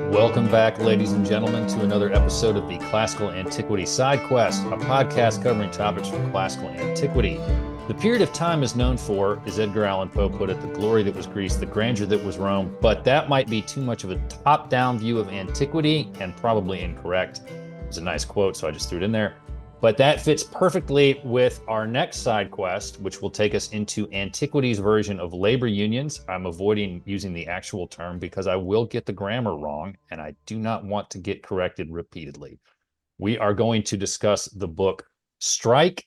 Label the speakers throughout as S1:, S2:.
S1: Welcome back, ladies and gentlemen, to another episode of the Classical Antiquity Sidequest, a podcast covering topics from classical antiquity. The period of time is known for, as Edgar Allan Poe put it, the glory that was Greece, the grandeur that was Rome, but that might be too much of a top-down view of antiquity and probably incorrect. It's a nice quote, so I just threw it in there. But that fits perfectly with our next side quest, which will take us into antiquity's version of labor unions. I'm avoiding using the actual term because I will get the grammar wrong, and I do not want to get corrected repeatedly. We are going to discuss the book Strike,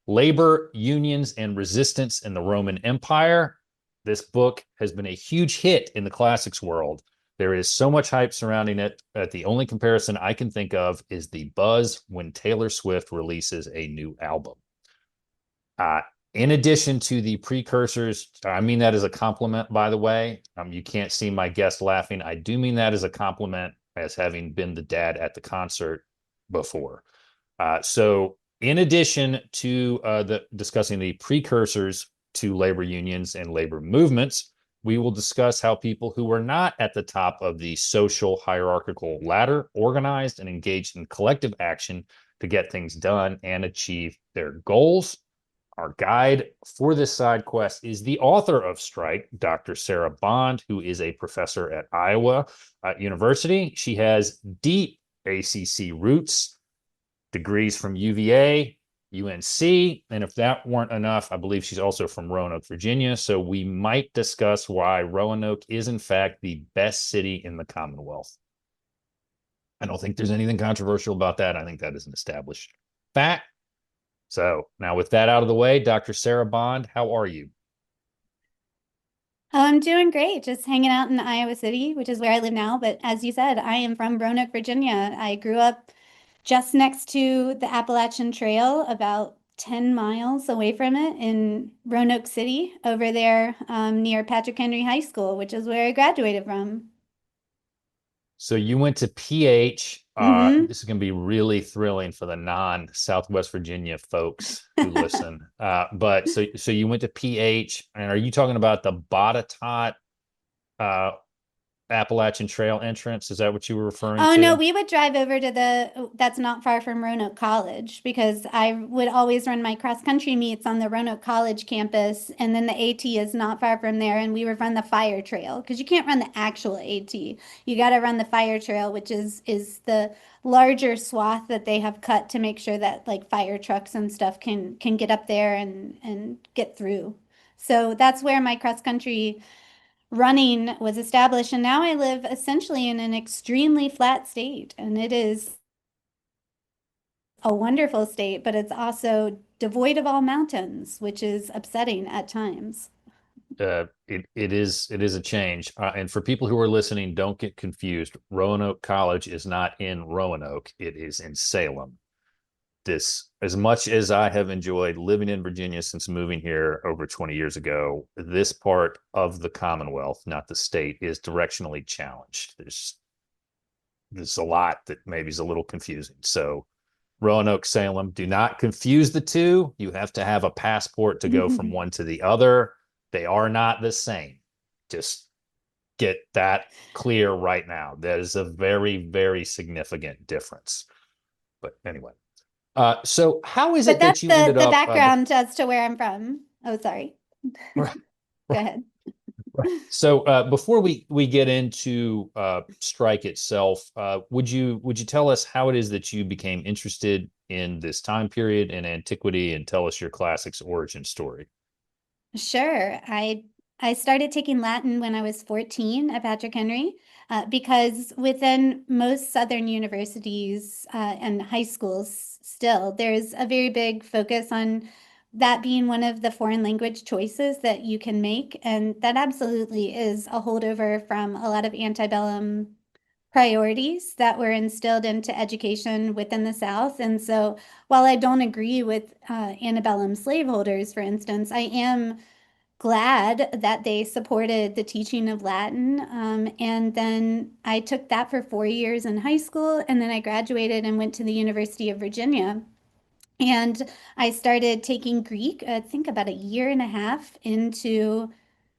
S1: Labor, Unions, and Resistance in the Roman Empire. This book has been a huge hit in the classics world. There is so much hype surrounding it that the only comparison I can think of is the buzz when Taylor Swift releases a new album. In addition to the precursors, I mean that as a compliment, by the way. You can't see my guest laughing. I do mean that as a compliment, as having been the dad at the concert before. So in addition to discussing the precursors to labor unions and labor movements, we will discuss how people who were not at the top of the social hierarchical ladder organized and engaged in collective action to get things done and achieve their goals. Our guide for this side quest is the author of Strike, Dr. Sarah Bond, who is a professor at Iowa University. She has deep ACC roots, degrees from UVA, UNC, and if that weren't enough, I believe she's also from Roanoke, Virginia, so we might discuss why Roanoke is in fact the best city in the Commonwealth. I don't think there's anything controversial about that. I think that is an established fact. So now with that out of the way, Dr. Sarah Bond, how are you?
S2: I'm doing great, just hanging out in Iowa City, which is where I live now. But as you said, I am from Roanoke, Virginia. I grew up just next to the Appalachian Trail, about 10 miles away from it in Roanoke City, over there near Patrick Henry High School, which is where I graduated from.
S1: So you went to PH.
S2: Hmm.
S1: This is going to be really thrilling for the non-Southwest Virginia folks who listen. But so you went to PH, and are you talking about the Botetourt uh, Appalachian Trail entrance? Is that what you were referring
S2: Oh no,
S1: to?
S2: we would drive over to that's not far from Roanoke College because I would always run my cross country meets on the Roanoke College campus, and then the AT is not far from there, and we would run the fire trail because you can't run the actual AT. You got to run the fire trail, which is the larger swath that they have cut to make sure that like fire trucks and stuff can get up there and get through. So that's where my cross country running was established. And now I live essentially in an extremely flat state. And it is a wonderful state, but it's also devoid of all mountains, which is upsetting at times.
S1: It is a change. And for people who are listening, don't get confused. Roanoke College is not in Roanoke; it is in Salem. This, as much as I have enjoyed living in Virginia since moving here over 20 years ago, this part of the Commonwealth, not the state, is directionally challenged. There's a lot that maybe is a little confusing. So Roanoke, Salem, do not confuse the two. You have to have a passport to go from one to the other. They are not the same. Just get that clear right now. That is a very, very significant difference. But anyway, so how is
S2: But
S1: it that
S2: that's
S1: you ended
S2: the
S1: up?
S2: background as to where I'm from. Oh, sorry. Go ahead.
S1: So before we get into Strike itself, would you tell us how it is that you became interested in this time period in antiquity, and tell us your classics origin story?
S2: Sure. I started taking Latin when I was 14 at Patrick Henry because within most Southern universities and high schools still, there's a very big focus on that being one of the foreign language choices that you can make. And that absolutely is a holdover from a lot of antebellum priorities that were instilled into education within the South. And so while I don't agree with antebellum slaveholders, for instance, I am glad that they supported the teaching of Latin. And then I took that for 4 years in high school, and then I graduated and went to the University of Virginia. And I started taking Greek, I think about a year and a half into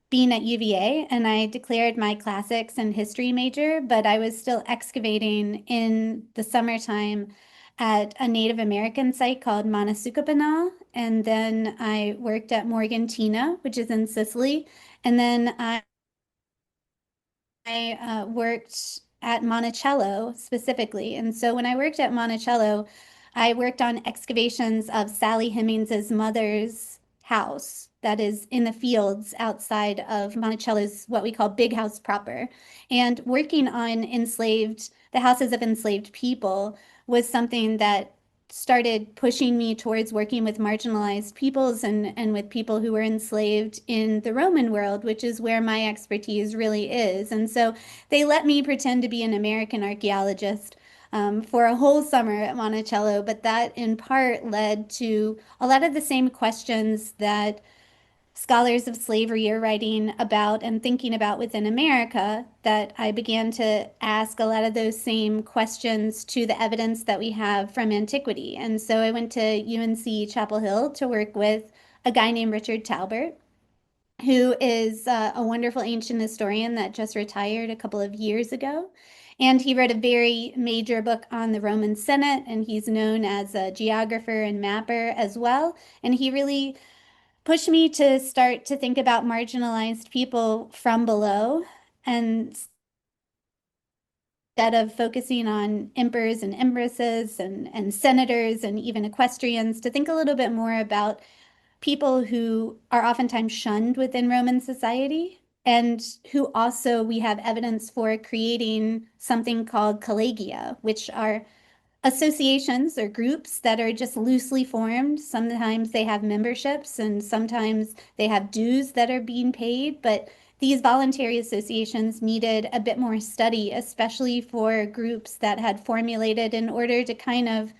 S2: being at UVA, and I declared my classics and history major, but I was still excavating in the summertime at a Native American site called Manasukapanal. And then I worked at Morgantina, which is in Sicily. And then I worked at Monticello specifically. And so when I worked at Monticello, I worked on excavations of Sally Hemings's mother's house that is in the fields outside of Monticello's what we call Big House proper. And working on the houses of enslaved people was something that started pushing me towards working with marginalized peoples and with people who were enslaved in the Roman world, which is where my expertise really is. And so they let me pretend to be an American archaeologist for a whole summer at Monticello, but that in part led to a lot of the same questions that scholars of slavery are writing about and thinking about within America, that I began to ask a lot of those same questions to the evidence that we have from antiquity. And so I went to UNC Chapel Hill to work with a guy named Richard Talbert, who is a wonderful ancient historian that just retired a couple of years ago. And he wrote a very major book on the Roman Senate, and he's known as a geographer and mapper as well. And he really pushed me to start to think about marginalized people from below, and instead of focusing on emperors and empresses and senators and even equestrians, to think a little bit more about people who are oftentimes shunned within Roman society and who also we have evidence for creating something called collegia, which are associations or groups that are just loosely formed. Sometimes they have memberships and sometimes they have dues that are being paid, but these voluntary associations needed a bit more study, especially for groups that had formulated in order to kind of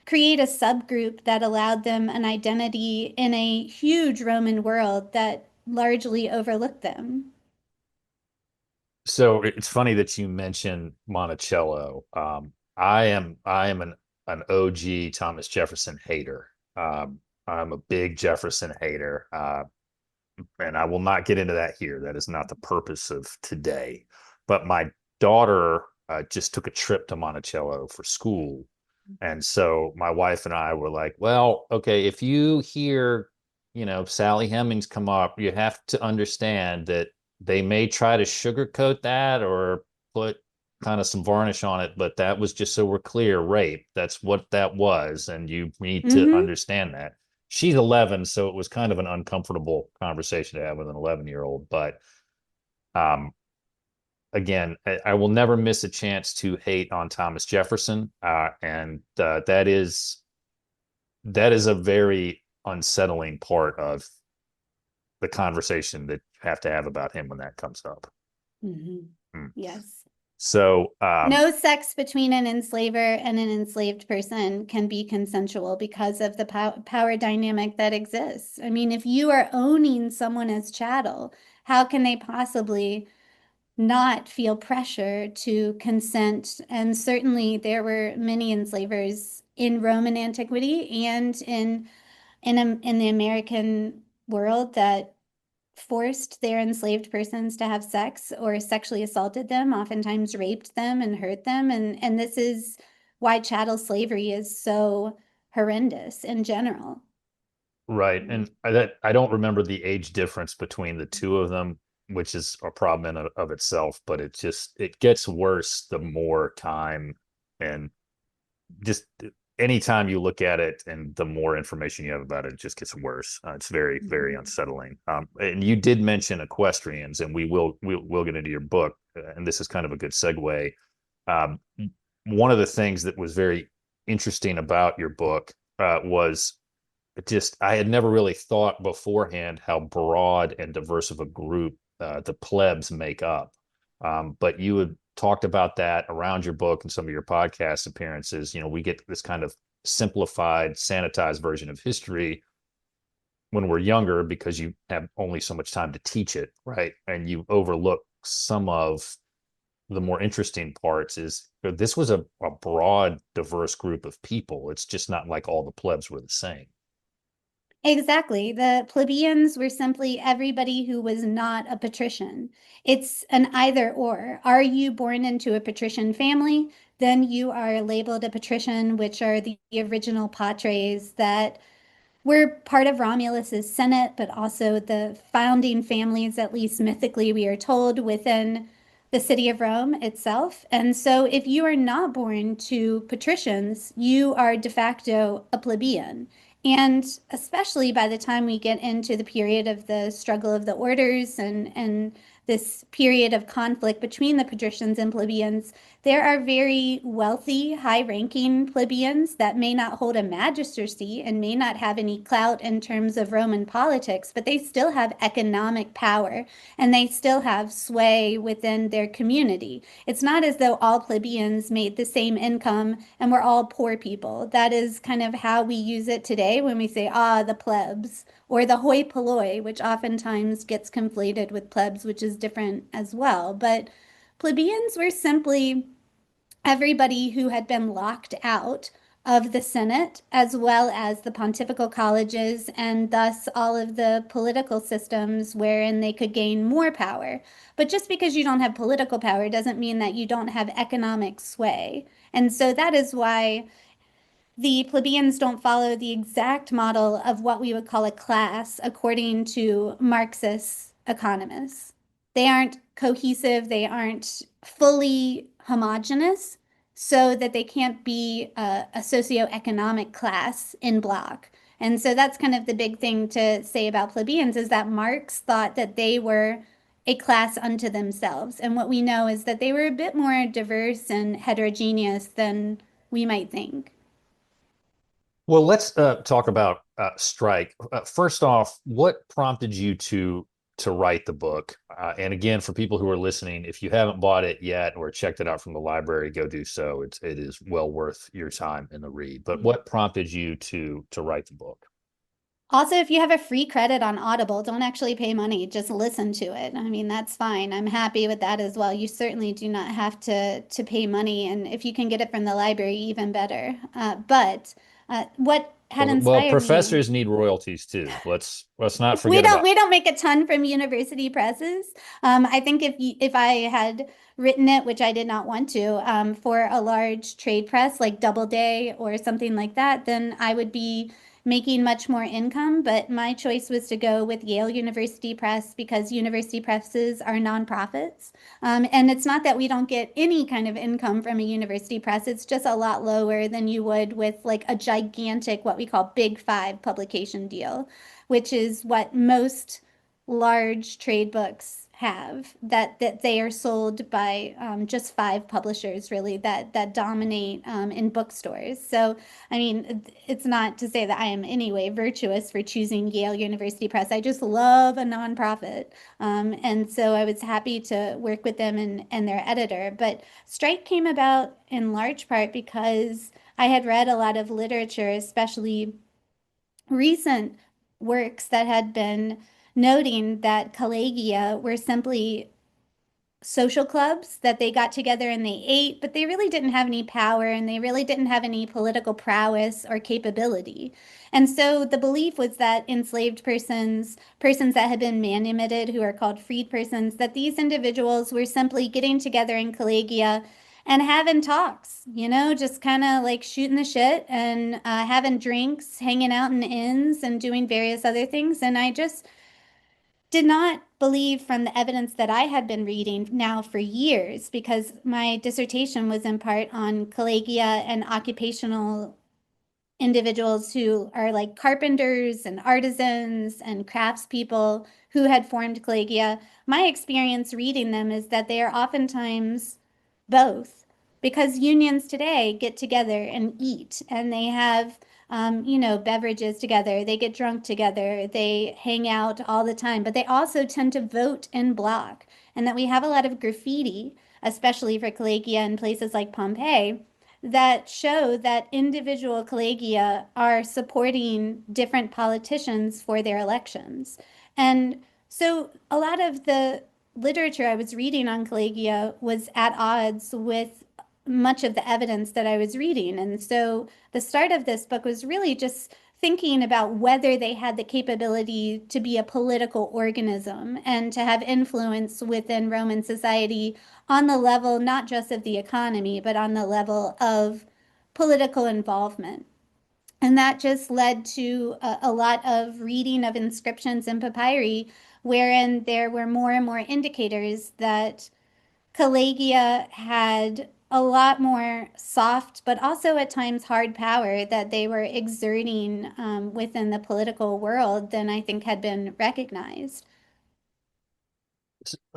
S2: create a subgroup that allowed them an identity in a huge Roman world that largely overlooked them.
S1: So it's funny that you mentioned Monticello. I am an OG Thomas Jefferson hater. I'm a big Jefferson hater, and I will not get into that here. That is not the purpose of today. But my daughter just took a trip to Monticello for school, and so my wife and I were like, well, okay, if you hear, Sally Hemings come up, you have to understand that they may try to sugarcoat that or put kind of some varnish on it, but that was just so we're clear, rape. That's what that was. And you need to
S2: Mm-hmm.
S1: understand that. She's 11, so it was kind of an uncomfortable conversation to have with an 11-year-old. But um, again, I will never miss a chance to hate on Thomas Jefferson, and that is a very unsettling part of the conversation that you have to have about him when that comes up.
S2: Mm-hmm.
S1: Mm.
S2: Yes.
S1: So,
S2: No sex between an enslaver and an enslaved person can be consensual because of the power dynamic that exists. I mean, if you are owning someone as chattel, how can they possibly not feel pressure to consent? And certainly there were many enslavers in Roman antiquity and in the American world that forced their enslaved persons to have sex or sexually assaulted them, oftentimes raped them and hurt them. And this is why chattel slavery is so horrendous in general.
S1: right. And I don't remember the age difference between the two of them, which is a problem in of itself, but it gets worse the more time and just anytime you look at it and the more information you have about it, it just gets worse. It's very, very
S2: Mhm.
S1: unsettling. And you did mention equestrians, and we'll get into your book, and this is kind of a good segue. Um, One of the things that was very interesting about your book was just I had never really thought beforehand how broad and diverse of a group the plebs make up. But you had talked about that around your book and some of your podcast appearances. We get this kind of simplified, sanitized version of history when we're younger because you have only so much time to teach it, right? And you overlook some of the more interesting parts is this was a broad, diverse group of people. It's just not like all the plebs were the same.
S2: Exactly. The plebeians were simply everybody who was not a patrician. It's an either or. Are you born into a patrician family? Then you are labeled a patrician, which are the original patres that we're part of Romulus's Senate, but also the founding families, at least mythically, we are told, within the city of Rome itself. And so if you are not born to patricians, you are de facto a plebeian. And especially by the time we get into the period of the struggle of the orders and this period of conflict between the patricians and plebeians, there are very wealthy, high-ranking plebeians that may not hold a magistracy and may not have any clout in terms of Roman politics, but they still have economic power and they still have sway within their community. It's not as though all plebeians made the same income and we're all poor people. That is kind of how we use it today when we say, ah, the plebs, or the hoi polloi, which oftentimes gets conflated with plebs, which is different as well. But plebeians were simply everybody who had been locked out of the Senate, as well as the pontifical colleges, and thus all of the political systems wherein they could gain more power. But just because you don't have political power doesn't mean that you don't have economic sway. And so that is why the plebeians don't follow the exact model of what we would call a class according to Marxist economists. They aren't cohesive, they aren't fully homogenous, so that they can't be a socioeconomic class in block. And so that's kind of the big thing to say about plebeians is that Marx thought that they were a class unto themselves. And what we know is that they were a bit more diverse and heterogeneous than we might think.
S1: Well, let's talk about Strike. First off, what prompted you to write the book? And again, for people who are listening, if you haven't bought it yet or checked it out from the library, go do so. It is well worth your time in the read. But what prompted you to write the book?
S2: Also, if you have a free credit on Audible, don't actually pay money, just listen to it. I mean, that's fine. I'm happy with that as well. You certainly do not have to pay money, and if you can get it from the library, even better. But what had
S1: Well,
S2: inspired me
S1: professors need royalties too. Let's not
S2: we
S1: forget
S2: don't
S1: about
S2: we don't make a ton from university presses. I think if I had written it, which I did not want to, for a large trade press like Doubleday or something like that, then I would be making much more income. But my choice was to go with Yale University Press because university presses are nonprofits. And it's not that we don't get any kind of income from a university press. It's just a lot lower than you would with like a gigantic, what we call Big Five publication deal, which is what most large trade books have, that they are sold by just five publishers really that dominate in bookstores. So I mean, it's not to say that I am in any way virtuous for choosing Yale University Press. I just love a nonprofit. And so I was happy to work with them and their editor. But Strike came about in large part because I had read a lot of literature, especially recent works that had been noting that collegia were simply social clubs that they got together and they ate, but they really didn't have any power and they really didn't have any political prowess or capability. And so the belief was that enslaved persons, persons that had been manumitted, who are called freed persons, that these individuals were simply getting together in collegia and having talks, just kind of like shooting the shit and having drinks, hanging out in inns and doing various other things. And I just did not believe from the evidence that I had been reading now for years, because my dissertation was in part on collegia and occupational individuals who are like carpenters and artisans and craftspeople who had formed collegia. My experience reading them is that they are oftentimes both, because unions today get together and eat and they have beverages together, they get drunk together, they hang out all the time, but they also tend to vote in block. And that we have a lot of graffiti, especially for collegia in places like Pompeii, that show that individual collegia are supporting different politicians for their elections. And so a lot of the literature I was reading on collegia was at odds with much of the evidence that I was reading. And so the start of this book was really just thinking about whether they had the capability to be a political organism and to have influence within Roman society on the level not just of the economy, but on the level of political involvement. And that just led to a lot of reading of inscriptions and papyri, wherein there were more and more indicators that Collegia had a lot more soft, but also at times hard power that they were exerting within the political world than I think had been recognized.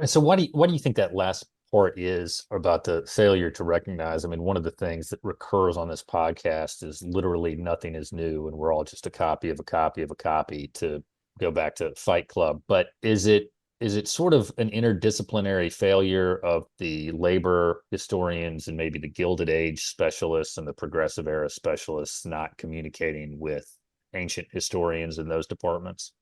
S1: So what do you think that last part is about the failure to recognize? I mean, one of the things that recurs on this podcast is literally nothing is new, and we're all just a copy of a copy of a copy, to go back to Fight Club. But is it sort of an interdisciplinary failure of the labor historians and maybe the Gilded Age specialists and the Progressive Era specialists not communicating with ancient historians in those departments?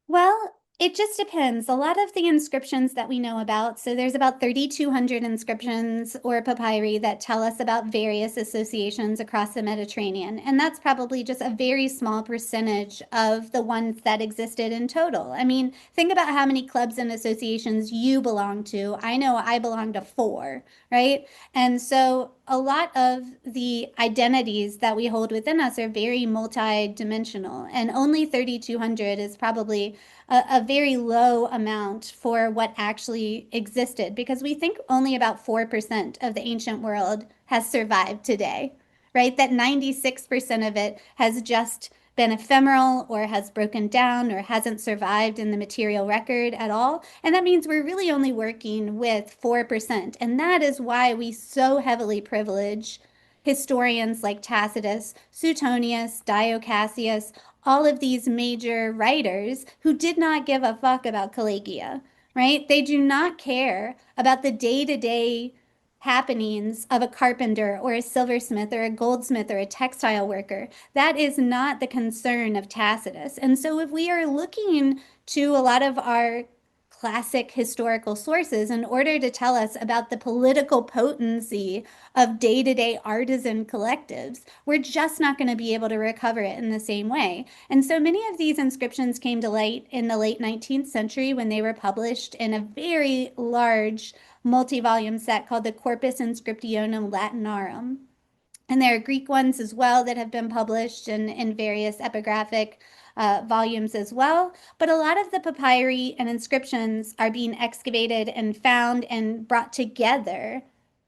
S2: Well, it just depends. A lot of the inscriptions that we know about, so there's about 3,200 inscriptions or papyri that tell us about various associations across the Mediterranean. And that's probably just a very small percentage of the ones that existed in total. I mean, think about how many clubs and associations you belong to. I know I belong to four, right? And so a lot of the identities that we hold within us are very multi-dimensional, and only 3,200 is probably a very low amount for what actually existed, because we think only about 4% of the ancient world has survived today, right? That 96% of it has just been ephemeral or has broken down or hasn't survived in the material record at all. And that means we're really only working with 4%. And that is why we so heavily privilege historians like Tacitus, Suetonius, Dio Cassius, all of these major writers who did not give a fuck about Collegia, right? They do not care about the day-to-day happenings of a carpenter or a silversmith or a goldsmith or a textile worker. That is not the concern of Tacitus. And so if we are looking to a lot of our classic historical sources in order to tell us about the political potency of day-to-day artisan collectives, we're just not going to be able to recover it in the same way. And so many of these inscriptions came to light in the late 19th century when they were published in a very large multi-volume set called the Corpus Inscriptionum Latinarum. And there are Greek ones as well that have been published in various epigraphic volumes as well. But a lot of the papyri and inscriptions are being excavated and found and brought together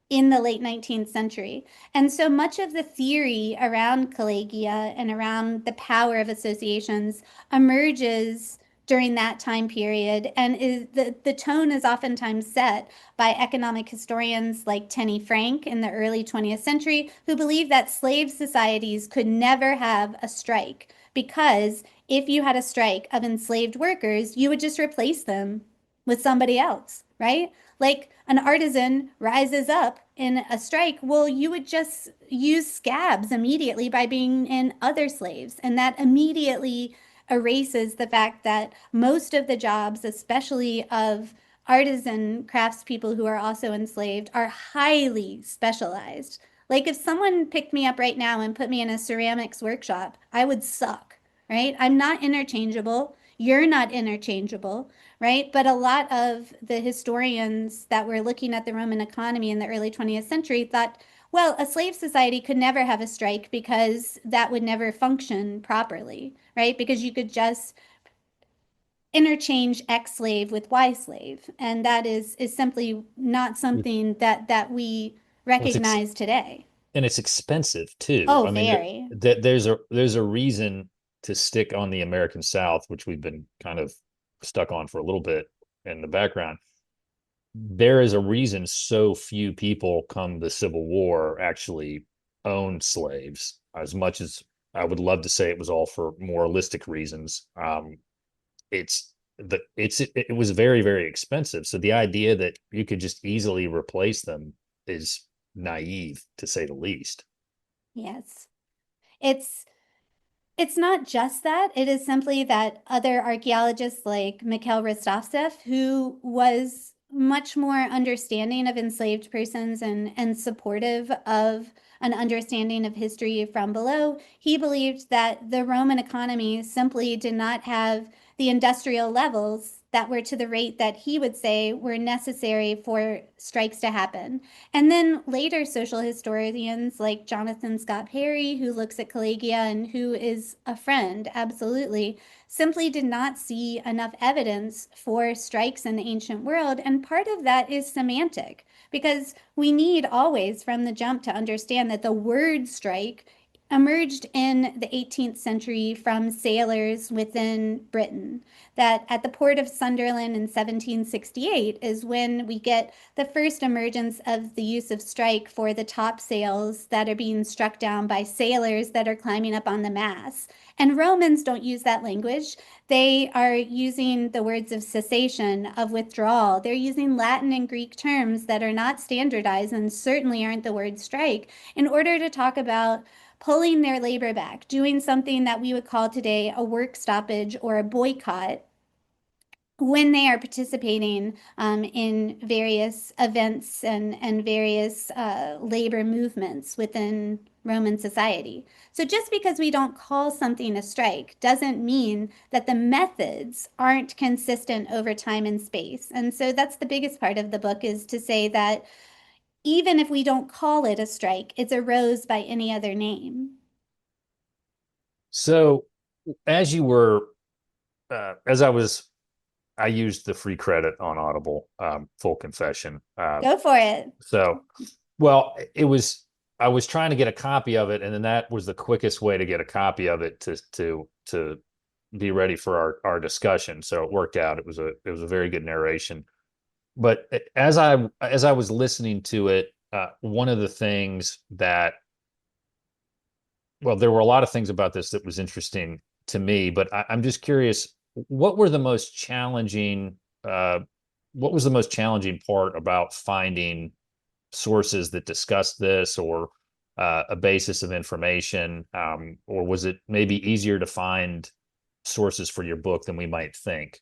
S2: in the late 19th century. And so much of the theory around collegia and around the power of associations emerges during that time period, and the tone is oftentimes set by economic historians like Tenny Frank in the early 20th century, who believed that slave societies could never have a strike, because if you had a strike of enslaved workers, you would just replace them with somebody else, right? Like an artisan rises up in a strike, well, you would just use scabs immediately by being in other slaves. And that immediately erases the fact that most of the jobs, especially of artisan craftspeople who are also enslaved, are highly specialized. Like if someone picked me up right now and put me in a ceramics workshop, I would suck, right? I'm not interchangeable. You're not interchangeable, right? But a lot of the historians that were looking at the Roman economy in the early 20th century thought, well, a slave society could never have a strike because that would never function properly, right? Because you could just interchange X slave with Y slave, and that is simply not something that we
S1: Well,
S2: recognize today.
S1: it's expensive too.
S2: Oh,
S1: I mean,
S2: very.
S1: there's a reason to stick on the American South, which we've been kind of stuck on for a little bit in the background. There is a reason so few people come the Civil War actually owned slaves, as much as I would love to say it was all for moralistic reasons. It was very, very expensive. So the idea that you could just easily replace them is naive, to say the least.
S2: Yes. It's It's not just that. It is simply that other archaeologists like Mikhail Rostovtsev, who was much more understanding of enslaved persons and supportive of an understanding of history from below. He believed that the Roman economy simply did not have the industrial levels that were to the rate that he would say were necessary for strikes to happen. And then later social historians like Jonathan Scott Perry, who looks at Collegia and who is a friend, absolutely, simply did not see enough evidence for strikes in the ancient world. And part of that is semantic, because we need always from the jump to understand that the word strike emerged in the 18th century from sailors within Britain. That at the port of Sunderland in 1768 is when we get the first emergence of the use of strike for the topsails that are being struck down by sailors that are climbing up on the mast. And Romans don't use that language. They are using the words of cessation, of withdrawal. They're using Latin and Greek terms that are not standardized and certainly aren't the word strike in order to talk about pulling their labor back, doing something that we would call today a work stoppage or a boycott when they are participating in various events and various labor movements within Roman society. So just because we don't call something a strike doesn't mean that the methods aren't consistent over time and space. And so that's the biggest part of the book, is to say that even if we don't call it a strike, it's arose by any other name.
S1: So as you were, as I used the free credit on Audible, full confession.
S2: Go for it.
S1: So, well, I was trying to get a copy of it, and then that was the quickest way to get a copy of it to be ready for our discussion. So it worked out. It was a very good narration. But as I was listening to it, one of the things that, well, there were a lot of things about this that was interesting to me, but I'm just curious, what were the most challenging, what was the most challenging part about finding sources that discuss this, or a basis of information, or was it maybe easier to find sources for your book than we might think?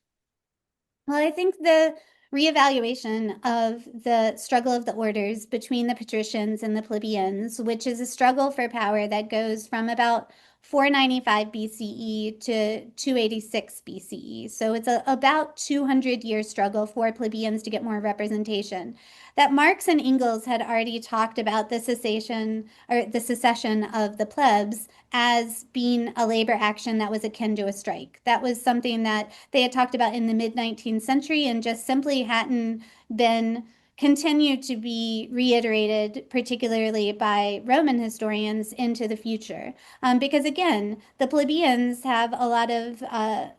S2: Well, I think the reevaluation of the struggle of the orders between the patricians and the plebeians, which is a struggle for power that goes from about 495 BCE to 286 BCE. So it's about 200-year struggle for plebeians to get more representation. That Marx and Engels had already talked about the cessation or the secession of the plebs as being a labor action that was akin to a strike. That was something that they had talked about in the mid-19th century and just simply hadn't been continued to be reiterated, particularly by Roman historians, into the future. Because again, the plebeians have a lot of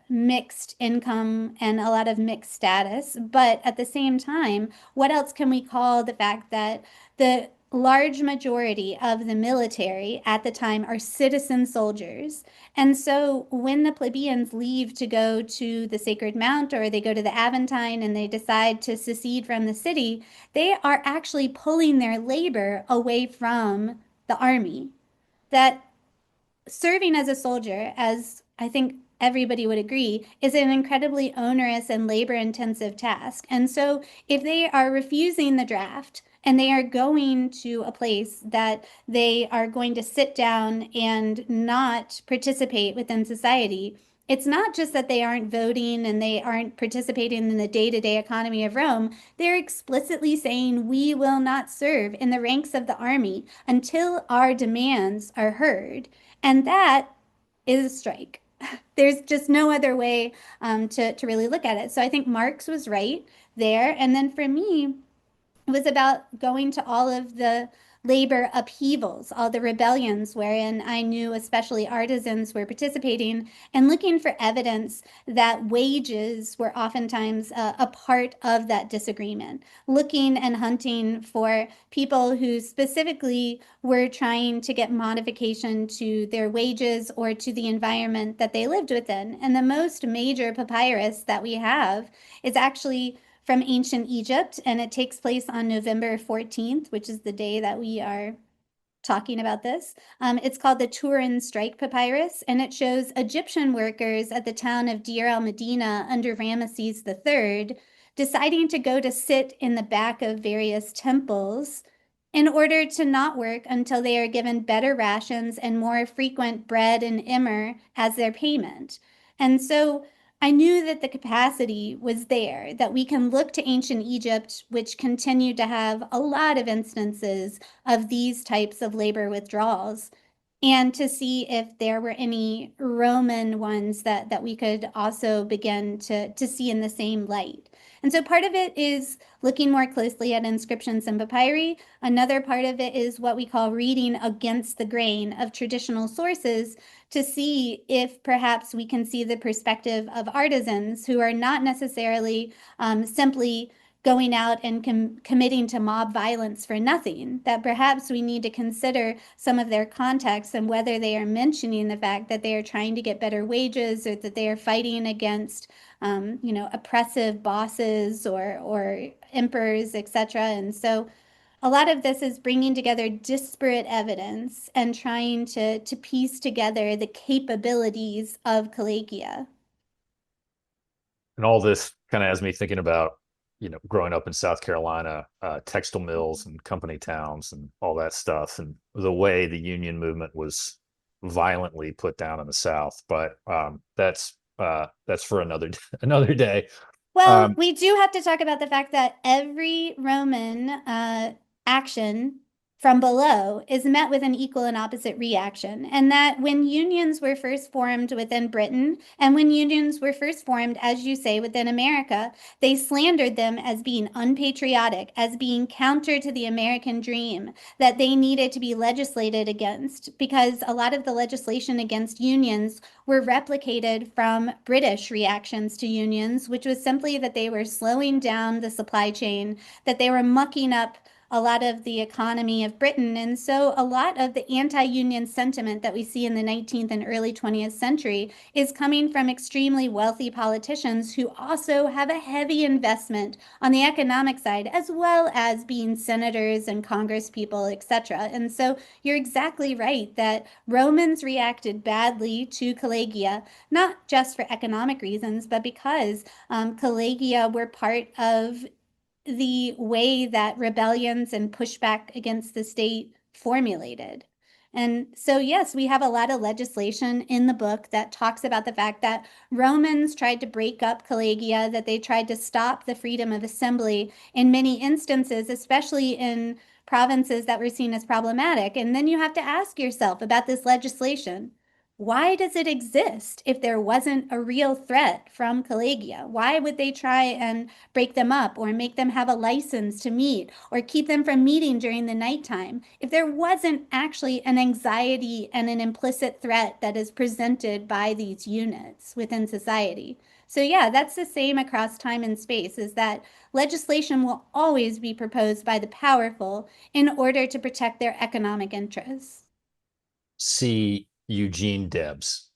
S2: mixed income and a lot of mixed status, but at the same time, what else can we call the fact that the large majority of the military at the time are citizen soldiers? And so when the plebeians leave to go to the Sacred Mount or they go to the Aventine and they decide to secede from the city, they are actually pulling their labor away from the army. That serving as a soldier, as I think everybody would agree, is an incredibly onerous and labor intensive task. And so if they are refusing the draft and they are going to a place that they are going to sit down and not participate within society, it's not just that they aren't voting and they aren't participating in the day-to-day economy of Rome. They're explicitly saying, we will not serve in the ranks of the army until our demands are heard. And that is a strike. There's just no other way to really look at it. So I think Marx was right there. And then for me, it was about going to all of the labor upheavals, all the rebellions wherein I knew especially artisans were participating, and looking for evidence that wages were oftentimes a part of that disagreement. Looking and hunting for people who specifically were trying to get modification to their wages or to the environment that they lived within. And the most major papyrus that we have is actually from ancient Egypt, and it takes place on November 14th, which is the day that we are talking about this. It's called the Turin Strike Papyrus, and it shows Egyptian workers at the town of Deir el Medina under Ramesses III deciding to go to sit in the back of various temples in order to not work until they are given better rations and more frequent bread and immer as their payment. And so I knew that the capacity was there, that we can look to ancient Egypt, which continued to have a lot of instances of these types of labor withdrawals, and to see if there were any Roman ones that we could also begin to see in the same light. And so part of it is looking more closely at inscriptions and papyri. Another part of it is what we call reading against the grain of traditional sources to see if perhaps we can see the perspective of artisans who are not necessarily simply going out and committing to mob violence for nothing, that perhaps we need to consider some of their context and whether they are mentioning the fact that they are trying to get better wages or that they are fighting against oppressive bosses or emperors, etc. And so a lot of this is bringing together disparate evidence and trying to piece together the capabilities of Calagia.
S1: And all this kind of has me thinking about, growing up in South Carolina, textile mills and company towns and all that stuff, and the way the union movement was violently put down in the South. But that's for another day.
S2: Well,
S1: Um,
S2: we do have to talk about the fact that every Roman action from below is met with an equal and opposite reaction. And that when unions were first formed within Britain and when unions were first formed, as you say, within America, they slandered them as being unpatriotic, as being counter to the American dream, that they needed to be legislated against because a lot of the legislation against unions were replicated from British reactions to unions, which was simply that they were slowing down the supply chain, that they were mucking up a lot of the economy of Britain. And so a lot of the anti-union sentiment that we see in the 19th and early 20th century is coming from extremely wealthy politicians who also have a heavy investment on the economic side, as well as being senators and congresspeople, etc. And so you're exactly right that Romans reacted badly to Calagia, not just for economic reasons, but because Calagia were part of the way that rebellions and pushback against the state formulated. And so, yes, we have a lot of legislation in the book that talks about the fact that Romans tried to break up Calagia, that they tried to stop the freedom of assembly in many instances, especially in provinces that were seen as problematic. And then you have to ask yourself about this legislation. Why does it exist if there wasn't a real threat from Calagia? Why would they try and break them up or make them have a license to meet or keep them from meeting during the nighttime if there wasn't actually an anxiety and an implicit threat that is presented by these units within society? So yeah, that's the same across time and space, is that legislation will always be proposed by the powerful in order to protect their economic interests.
S1: See Eugene Debs.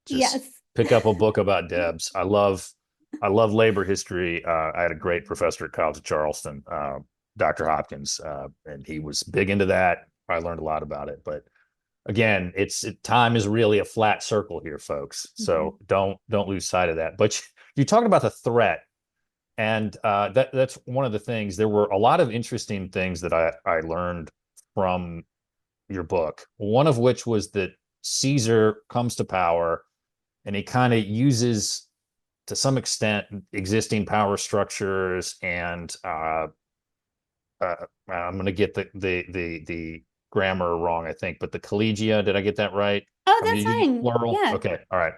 S1: Just
S2: Yes.
S1: pick up a book about Debs. I love labor history. I had a great professor at College of Charleston, Dr. Hopkins, and he was big into that. I learned a lot about it. But again, time is really a flat circle here, folks.
S2: Mhm.
S1: So don't lose sight of that. But you talked about the threat, and that's one of the things. There were a lot of interesting things that I learned from your book. One of which was that Caesar comes to power and he kind of uses, to some extent, existing power structures and I'm going to get the grammar wrong, I think, but the collegia. Did I get that right?
S2: Oh,
S1: I'm
S2: that's
S1: using
S2: fine.
S1: plural.
S2: Yeah.
S1: Okay, all right.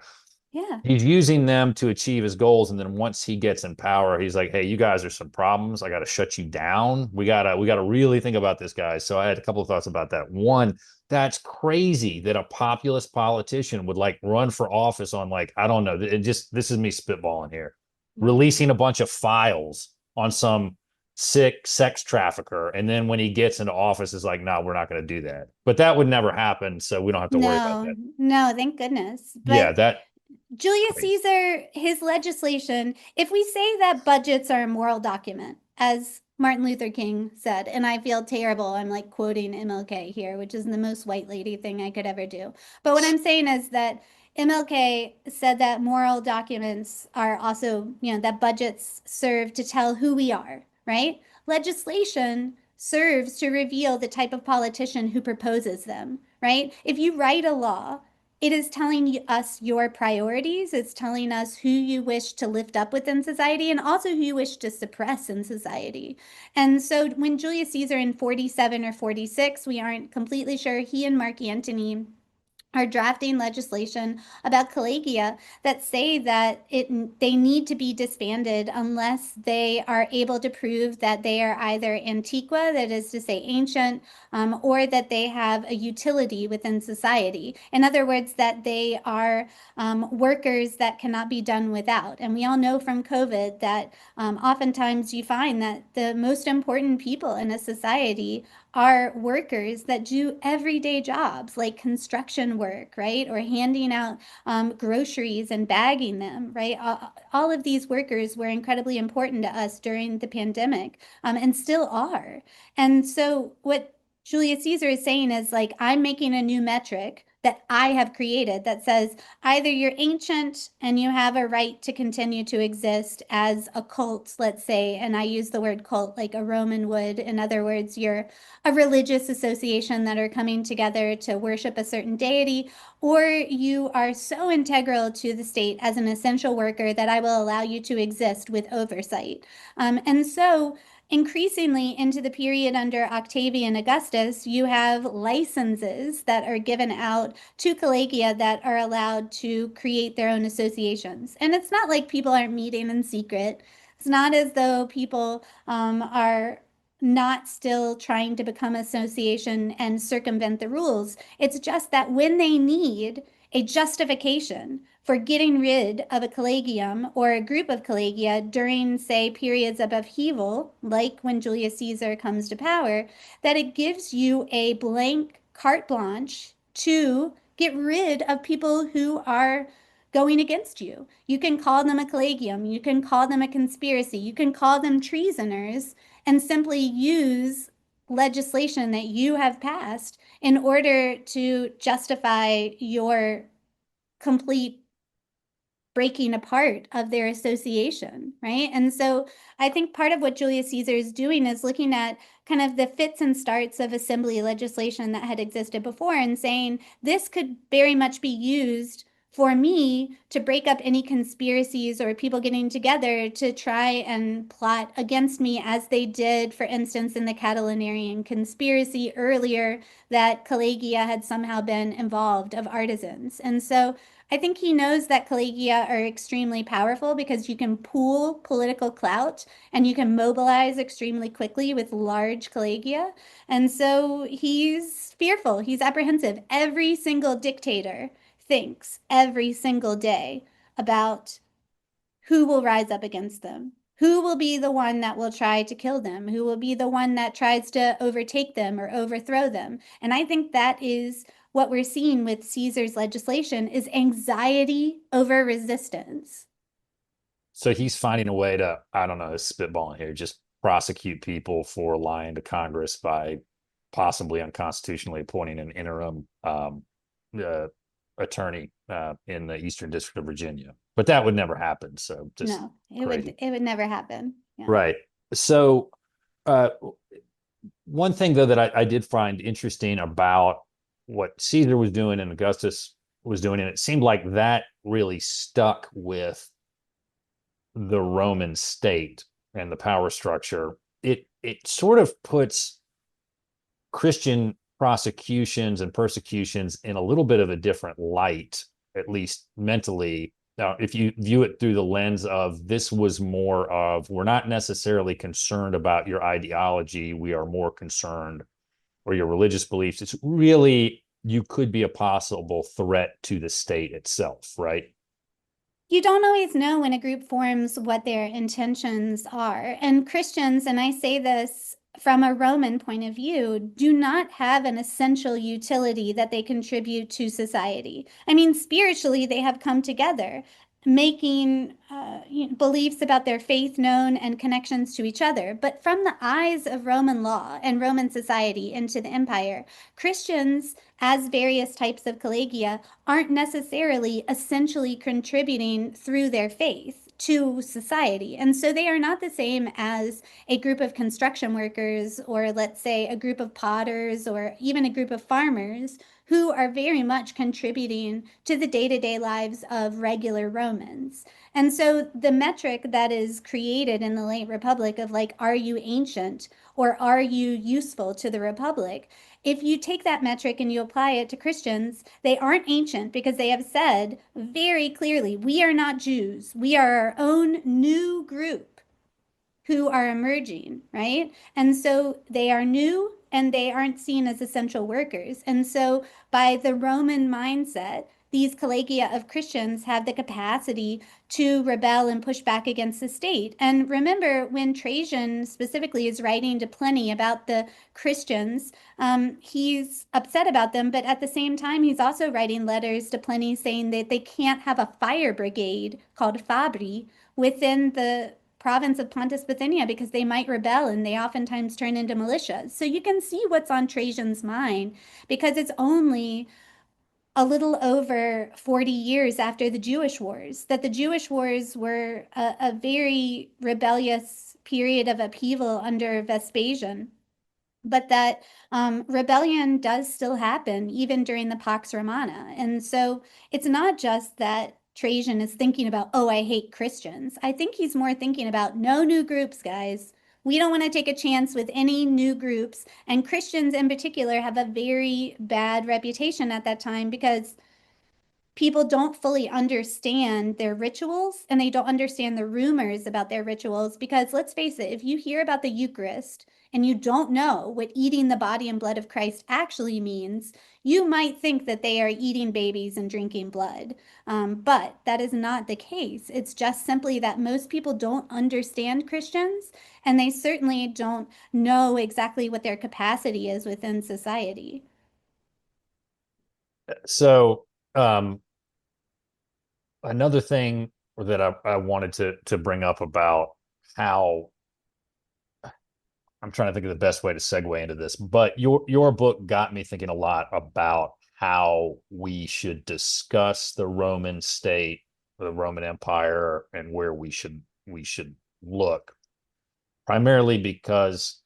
S2: Yeah.
S1: He's using them to achieve his goals, and then once he gets in power, he's like, "Hey, you guys are some problems. I got to shut you down. We gotta really think about this, guys." So I had a couple of thoughts about that. One, that's crazy that a populist politician would like run for office on, like, I don't know. This is me spitballing here, releasing a bunch of files on some sick sex trafficker, and then when he gets into office, is like, "No, we're not going to do that." But that would never happen, so we don't have to worry about
S2: No,
S1: that.
S2: no, thank goodness.
S1: Yeah,
S2: But
S1: that
S2: Julius
S1: crazy.
S2: Caesar, his legislation, if we say that budgets are a moral document, as Martin Luther King said, and I feel terrible, I'm like quoting MLK here, which is the most white lady thing I could ever do. But what I'm saying is that MLK said that moral documents are also, that budgets serve to tell who we are, right? Legislation serves to reveal the type of politician who proposes them, right? If you write a law, it is telling us your priorities. It's telling us who you wish to lift up within society and also who you wish to suppress in society. And so when Julius Caesar in 47 or 46, we aren't completely sure, he and Mark Antony are drafting legislation about collegia that say that they need to be disbanded unless they are able to prove that they are either antiqua, that is to say ancient, or that they have a utility within society. In other words, that they are workers that cannot be done without. And we all know from COVID that oftentimes you find that the most important people in a society are workers that do everyday jobs like construction work, right? Or handing out groceries and bagging them, right? All of these workers were incredibly important to us during the pandemic, and still are. And so what Julius Caesar is saying is like, I'm making a new metric that I have created that says either you're ancient and you have a right to continue to exist as a cult, let's say, and I use the word cult like a Roman would. In other words, you're a religious association that are coming together to worship a certain deity, or you are so integral to the state as an essential worker that I will allow you to exist with oversight. And so increasingly into the period under Octavian Augustus, you have licenses that are given out to collegia that are allowed to create their own associations. And it's not like people aren't meeting in secret. It's not as though people are not still trying to become association and circumvent the rules. It's just that when they need a justification for getting rid of a collegium or a group of collegia during, say, periods of upheaval, like when Julius Caesar comes to power, that it gives you a blank carte blanche to get rid of people who are going against you. You can call them a collegium, you can call them a conspiracy, you can call them treasoners, and simply use legislation that you have passed in order to justify your complete breaking apart of their association, right? And so I think part of what Julius Caesar is doing is looking at kind of the fits and starts of assembly legislation that had existed before and saying this could very much be used for me to break up any conspiracies or people getting together to try and plot against me, as they did, for instance, in the Catilinarian conspiracy earlier, that collegia had somehow been involved of artisans. And so I think he knows that collegia are extremely powerful because you can pool political clout and you can mobilize extremely quickly with large collegia. And so he's fearful, he's apprehensive. Every single dictator thinks every single day about who will rise up against them. Who will be the one that will try to kill them? Who will be the one that tries to overtake them or overthrow them? And I think that is what we're seeing with Caesar's legislation is anxiety over resistance.
S1: So he's finding a way to, I don't know, spitballing here, just prosecute people for lying to Congress by possibly unconstitutionally appointing an interim uh, attorney in the Eastern District of Virginia. But that would never happen. So just
S2: No,
S1: crazy.
S2: it would never happen. Yeah.
S1: Right. So uh, one thing though that I did find interesting about what Caesar was doing and Augustus was doing, and it seemed like that really stuck with the Roman state and the power structure. It sort of puts Christian prosecutions and persecutions in a little bit of a different light, at least mentally. Now, if you view it through the lens of this was more of, we're not necessarily concerned about your ideology, we are more concerned, or your religious beliefs, it's really, you could be a possible threat to the state itself, right?
S2: You don't always know when a group forms what their intentions are. And Christians, and I say this from a Roman point of view, do not have an essential utility that they contribute to society. I mean, spiritually, they have come together. making beliefs about their faith known and connections to each other. But from the eyes of Roman law and Roman society into the empire, Christians, as various types of collegia, aren't necessarily essentially contributing through their faith to society. And so they are not the same as a group of construction workers, or let's say a group of potters, or even a group of farmers who are very much contributing to the day-to-day lives of regular Romans. And so the metric that is created in the late Republic of like, are you ancient or are you useful to the Republic? If you take that metric and you apply it to Christians, they aren't ancient because they have said very clearly, we are not Jews. We are our own new group who are emerging, right? And so they are new and they aren't seen as essential workers. And so by the Roman mindset, these collegia of Christians have the capacity to rebel and push back against the state. And remember, when Trajan specifically is writing to Pliny about the Christians, he's upset about them, but at the same time, he's also writing letters to Pliny saying that they can't have a fire brigade called Fabri within the province of Pontus Bithynia because they might rebel and they oftentimes turn into militias. So you can see what's on Trajan's mind because it's only a little over 40 years after the Jewish Wars, that the Jewish Wars were a very rebellious period of upheaval under Vespasian, but that rebellion does still happen even during the Pax Romana. And so it's not just that Trajan is thinking about, oh, I hate Christians. I think he's more thinking about no new groups, guys. We don't want to take a chance with any new groups. And Christians in particular have a very bad reputation at that time because people don't fully understand their rituals and they don't understand the rumors about their rituals because let's face it, if you hear about the Eucharist and you don't know what eating the body and blood of Christ actually means, you might think that they are eating babies and drinking blood. But that is not the case. It's just simply that most people don't understand Christians and they certainly don't know exactly what their capacity is within society.
S1: So, another thing that I wanted to bring up about how I'm trying to think of the best way to segue into this, but your book got me thinking a lot about how we should discuss the Roman state, the Roman Empire, and where we should look. Primarily because,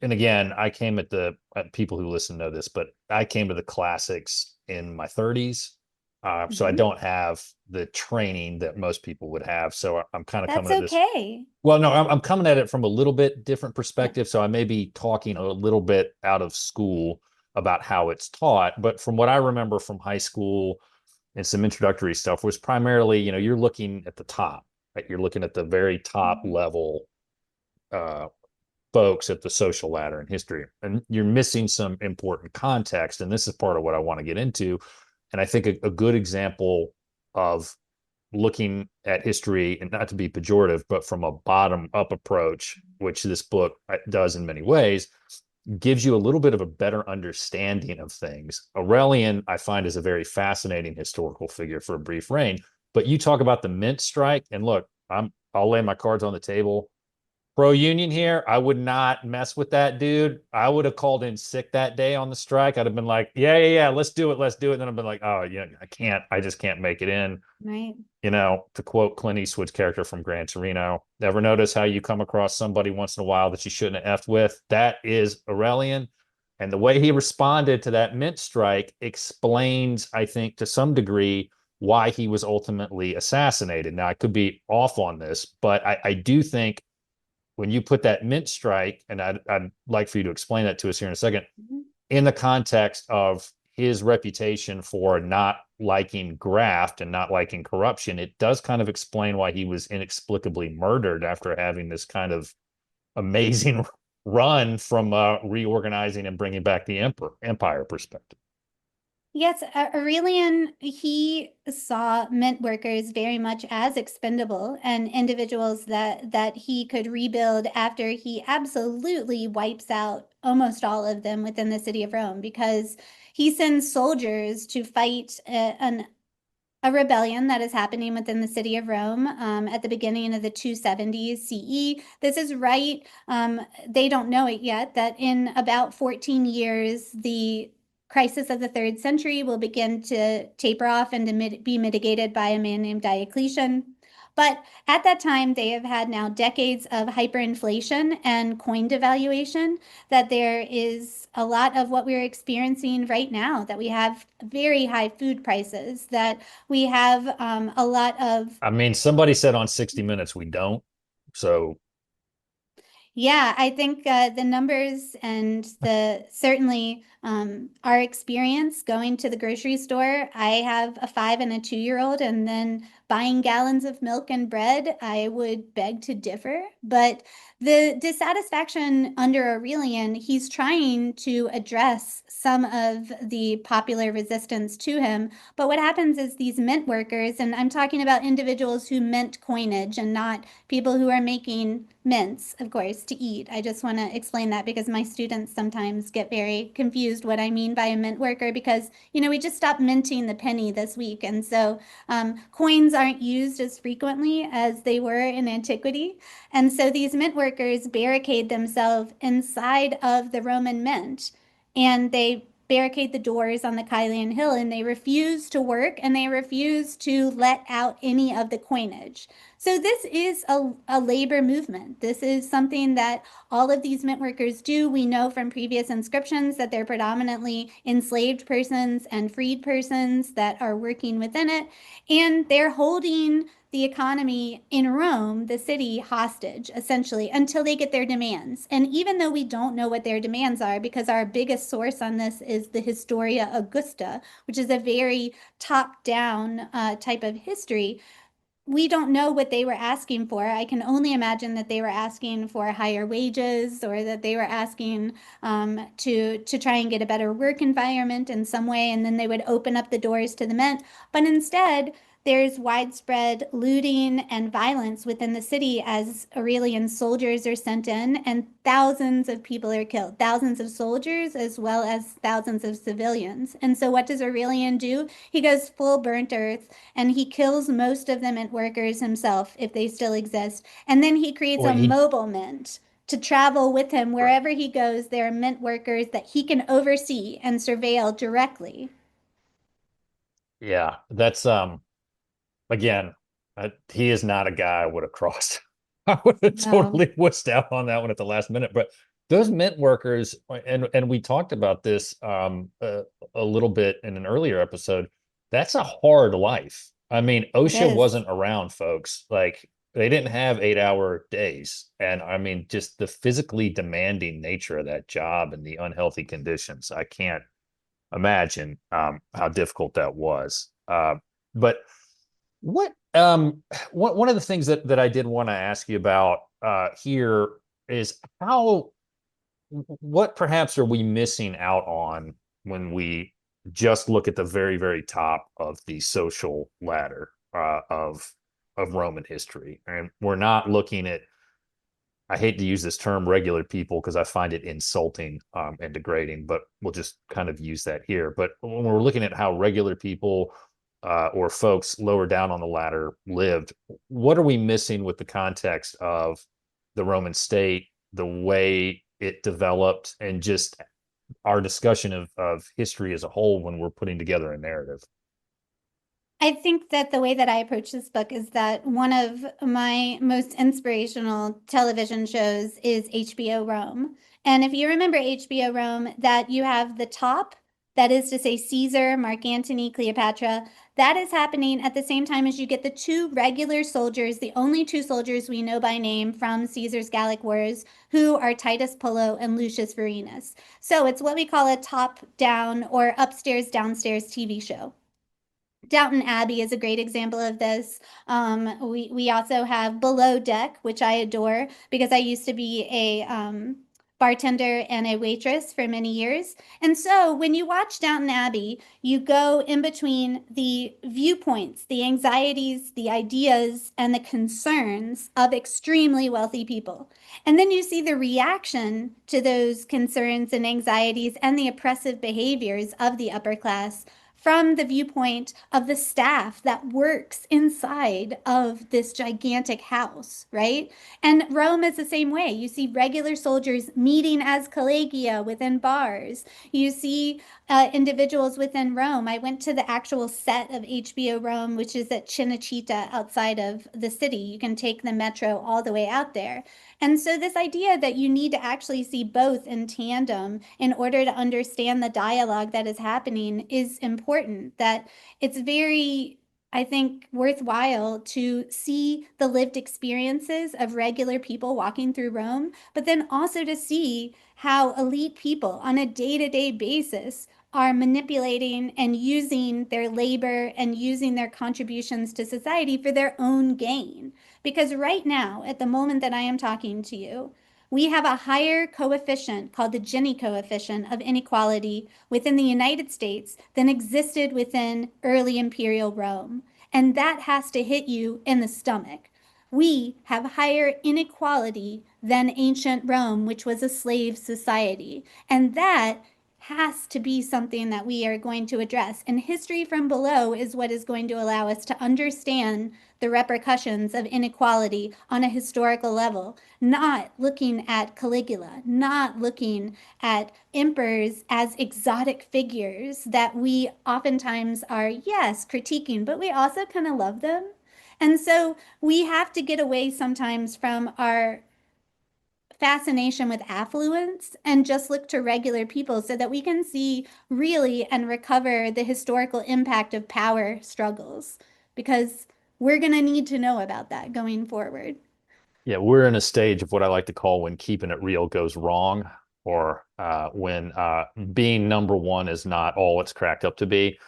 S1: and again, I came at the people who listen know this, but I came to the classics in my 30s. So I
S2: Mhm.
S1: don't have the training that most people would have. So I'm kind of
S2: That's
S1: coming at this.
S2: okay.
S1: Well, no, I'm coming at it from a little bit different
S2: Yeah.
S1: perspective. So I may be talking a little bit out of school about how it's taught. But from what I remember from high school and some introductory stuff was primarily, you're looking at the top, right? You're looking at the very top
S2: Mhm.
S1: level uh, folks at the social ladder in history, and you're missing some important context. And this is part of what I want to get into. And I think a good example of looking at history, and not to be pejorative, but from a bottom up approach, which this book does in many ways, gives you a little bit of a better understanding of things. Aurelian, I find, is a very fascinating historical figure for a brief reign. But you talk about the mint strike, and look, I'll lay my cards on the table. Pro union here, I would not mess with that dude. I would have called in sick that day on the strike. I'd have been like, yeah, yeah, yeah, let's do it, let's do it. And then I've been like, oh yeah, I just can't make it in.
S2: Right.
S1: To quote Clint Eastwood's character from Gran Torino, never notice how you come across somebody once in a while that you shouldn't have effed with? That is Aurelian. And the way he responded to that mint strike explains, I think, to some degree, why he was ultimately assassinated. Now, I could be off on this, but I do think when you put that mint strike, and I'd like for you to explain that to us here in a second,
S2: Mhm.
S1: in the context of his reputation for not liking graft and not liking corruption, it does kind of explain why he was inexplicably murdered after having this kind of amazing run from reorganizing and bringing back the empire perspective.
S2: Yes, Aurelian, he saw mint workers very much as expendable and individuals that he could rebuild after he absolutely wipes out almost all of them within the city of Rome because he sends soldiers to fight an a rebellion that is happening within the city of Rome at the beginning of the 270s CE. This is right, they don't know it yet, that in about 14 years, the crisis of the third century will begin to taper off and to be mitigated by a man named Diocletian. But at that time, they have had now decades of hyperinflation and coin devaluation, that there is a lot of what we're experiencing right now, that we have very high food prices, that we have a lot of,
S1: I mean, somebody said on 60 Minutes we don't. So
S2: yeah, I think the numbers and the certainly our experience going to the grocery store. I have a 5 and a 2-year-old, and then buying gallons of milk and bread. I would beg to differ, but the dissatisfaction under Aurelian, he's trying to address some of the popular resistance to him. But what happens is these mint workers, and I'm talking about individuals who mint coinage and not people who are making mints, of course, to eat. I just want to explain that because my students sometimes get very confused what I mean by a mint worker because, we just stopped minting the penny this week. And so coins aren't used as frequently as they were in antiquity. And so these mint workers barricade themselves inside of the Roman mint, and they barricade the doors on the Kylian Hill, and they refuse to work, and they refuse to let out any of the coinage. So this is a labor movement. This is something that all of these mint workers do. We know from previous inscriptions that they're predominantly enslaved persons and freed persons that are working within it. And they're holding the economy in Rome, the city, hostage, essentially, until they get their demands. And even though we don't know what their demands are, because our biggest source on this is the Historia Augusta, which is a very top-down type of history, we don't know what they were asking for. I can only imagine that they were asking for higher wages, or that they were asking to try and get a better work environment in some way, and then they would open up the doors to the mint. But instead, there's widespread looting and violence within the city as Aurelian soldiers are sent in, and thousands of people are killed, thousands of soldiers as well as thousands of civilians. And so, what does Aurelian do? He goes full burnt earth, and he kills most of the mint workers himself if they still exist. And then he creates a
S1: wait, he
S2: mobile mint to travel with him
S1: right.
S2: wherever he goes. There are mint workers that he can oversee and surveil directly.
S1: Yeah, that's again, he is not a guy I would have crossed. I would have
S2: No,
S1: totally wussed out on that one at the last minute. But those mint workers, and we talked about this a little bit in an earlier episode. That's a hard life. I mean,
S2: it
S1: OSHA
S2: is.
S1: wasn't around, folks. Like they didn't have 8-hour days, and I mean, just the physically demanding nature of that job and the unhealthy conditions. I can't imagine how difficult that was. But what one of the things that I did want to ask you about here is how what perhaps are we missing out on when we just look at the very, very top of the social ladder of Roman history, and we're not looking at, I hate to use this term regular people because I find it insulting and degrading, but we'll just kind of use that here. But when we're looking at how regular people or folks lower down on the ladder lived, what are we missing with the context of the Roman state, the way it developed, and just our discussion of history as a whole when we're putting together a narrative?
S2: I think that the way that I approach this book is that one of my most inspirational television shows is HBO Rome. And if you remember HBO Rome, that you have the top, that is to say Caesar, Mark Antony, Cleopatra, that is happening at the same time as you get the two regular soldiers, the only two soldiers we know by name from Caesar's Gallic Wars, who are Titus Pullo and Lucius Vorenus. So it's what we call a top down or upstairs downstairs TV show. Downton Abbey is a great example of this. We also have Below Deck, which I adore because I used to be a bartender and a waitress for many years. And so when you watch Downton Abbey, you go in between the viewpoints, the anxieties, the ideas, and the concerns of extremely wealthy people. And then you see the reaction to those concerns and anxieties and the oppressive behaviors of the upper class from the viewpoint of the staff that works inside of this gigantic house, right? And Rome is the same way. You see regular soldiers meeting as collegia within bars. You see individuals within Rome. I went to the actual set of HBO Rome, which is at Cinecittà outside of the city. You can take the metro all the way out there. And so, this idea that you need to actually see both in tandem in order to understand the dialogue that is happening is important. That it's very, I think, worthwhile to see the lived experiences of regular people walking through Rome, but then also to see how elite people on a day-to-day basis are manipulating and using their labor and using their contributions to society for their own gain. Because right now, at the moment that I am talking to you, we have a higher coefficient called the Gini coefficient of inequality within the United States than existed within early imperial Rome. And that has to hit you in the stomach. We have higher inequality than ancient Rome, which was a slave society. And that has to be something that we are going to address. And history from below is what is going to allow us to understand the repercussions of inequality on a historical level, not looking at Caligula, not looking at emperors as exotic figures that we oftentimes are, yes, critiquing, but we also kind of love them. And so we have to get away sometimes from our fascination with affluence and just look to regular people so that we can see really and recover the historical impact of power struggles because we're going to need to know about that going forward.
S1: Yeah, we're in a stage of what I like to call when keeping it real goes wrong, or when being number one is not all it's cracked up to be.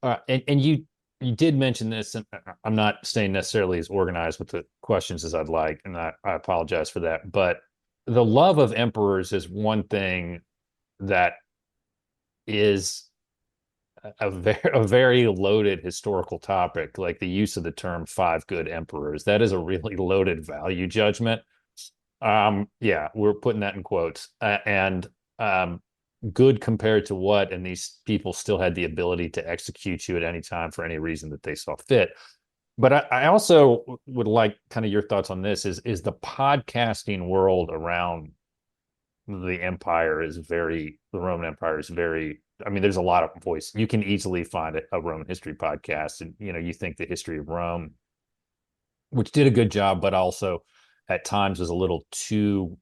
S1: And you did mention this, and I'm not staying necessarily as organized with the questions as I'd like, and I apologize for that. But the love of emperors is one thing that is a very loaded historical topic, like the use of the term five good emperors. That is a really loaded value judgment. Yeah, we're putting that in quotes. And good compared to what? And these people still had the ability to execute you at any time for any reason that they saw fit. But I also would like kind of your thoughts on this. Is the podcasting world around the Roman Empire is very, I mean, there's a lot of voice. You can easily find a Roman history podcast. And, you think the history of Rome, which did a good job, but also at times was a little too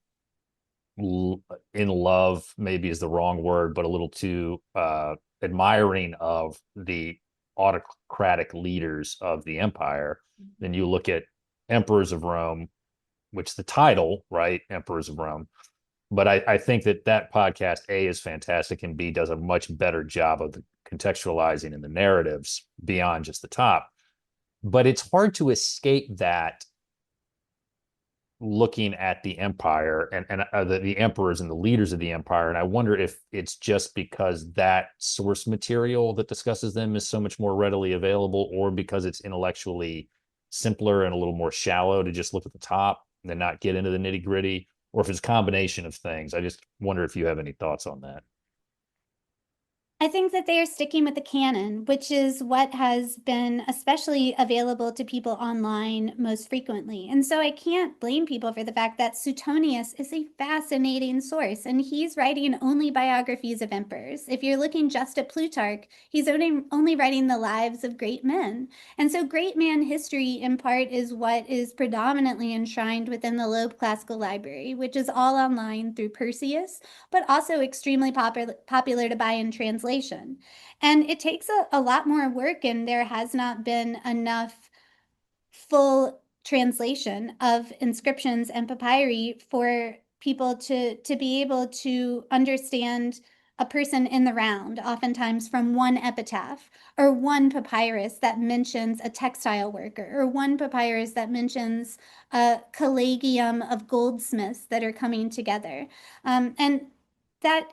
S1: in love, maybe is the wrong word, but a little too admiring of the autocratic leaders of the empire. Then you look at Emperors of Rome, which the title, right? Emperors of Rome, but I think that podcast A is fantastic and B does a much better job of the contextualizing in the narratives beyond just the top. But it's hard to escape that looking at the empire and the emperors and the leaders of the empire. And I wonder if it's just because that source material that discusses them is so much more readily available, or because it's intellectually simpler and a little more shallow to just look at the top and then not get into the nitty gritty, or if it's a combination of things. I just wonder if you have any thoughts on that.
S2: I think that they are sticking with the canon, which is what has been especially available to people online most frequently. And so I can't blame people for the fact that Suetonius is a fascinating source, and he's writing only biographies of emperors. If you're looking just at Plutarch, he's only writing the lives of great men. And so great man history, in part, is what is predominantly enshrined within the Loeb Classical Library, which is all online through Perseus, but also extremely popular to buy in translation. And it takes a lot more work, and there has not been enough full translation of inscriptions and papyri for people to be able to understand a person in the round, oftentimes from one epitaph or one papyrus that mentions a textile worker or one papyrus that mentions a collegium of goldsmiths that are coming together. And that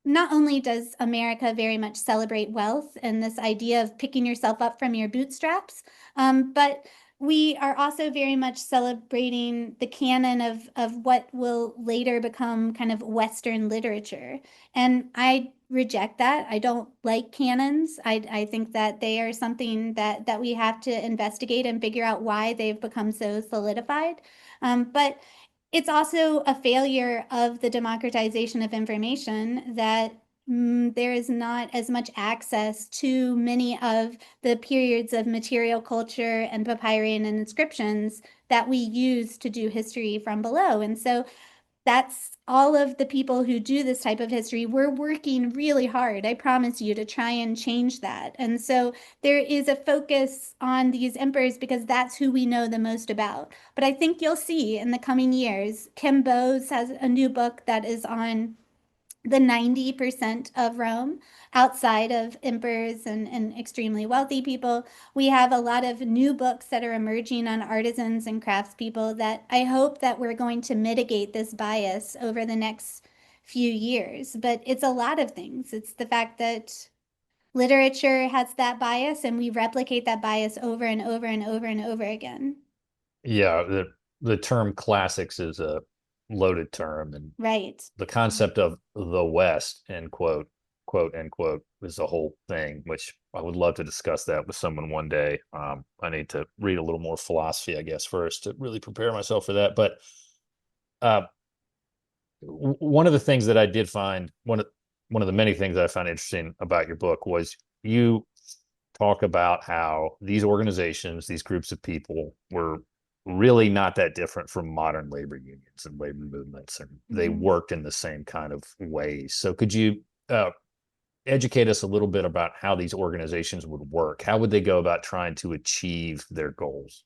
S2: not only does America very much celebrate wealth and this idea of picking yourself up from your bootstraps, but we are also very much celebrating the canon of what will later become kind of Western literature. And I reject that. I don't like canons. I think that they are something that we have to investigate and figure out why they've become so solidified. But it's also a failure of the democratization of information that there is not as much access to many of the periods of material culture and papyri and inscriptions that we use to do history from below. And so that's all of the people who do this type of history. We're working really hard, I promise you, to try and change that. And so there is a focus on these emperors because that's who we know the most about. But I think you'll see in the coming years, Kim Bowes has a new book that is on the 90% of Rome outside of emperors and extremely wealthy people. We have a lot of new books that are emerging on artisans and craftspeople that I hope that we're going to mitigate this bias over the next few years. But it's a lot of things. It's the fact that literature has that bias and we replicate that bias over and over and over and over again.
S1: Yeah, the term classics is a loaded term, and
S2: Right.
S1: the concept of the West, end quote, end quote, is a whole thing, which I would love to discuss that with someone one day. I need to read a little more philosophy, I guess, first to really prepare myself for that. But uh, one of the things that I did find, one of the many things that I found interesting about your book was you talk about how these organizations, these groups of people were really not that different from modern labor unions and labor movements, and they
S2: Mhm.
S1: worked in the same kind of ways. So could you educate us a little bit about how these organizations would work? How would they go about trying to achieve their goals?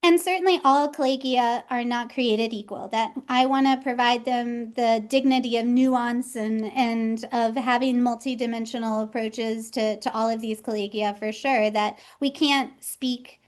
S2: And certainly all collegia are not created equal. That I want to provide them the dignity of nuance and of having multidimensional approaches to all of these collegia for sure. That we can't speak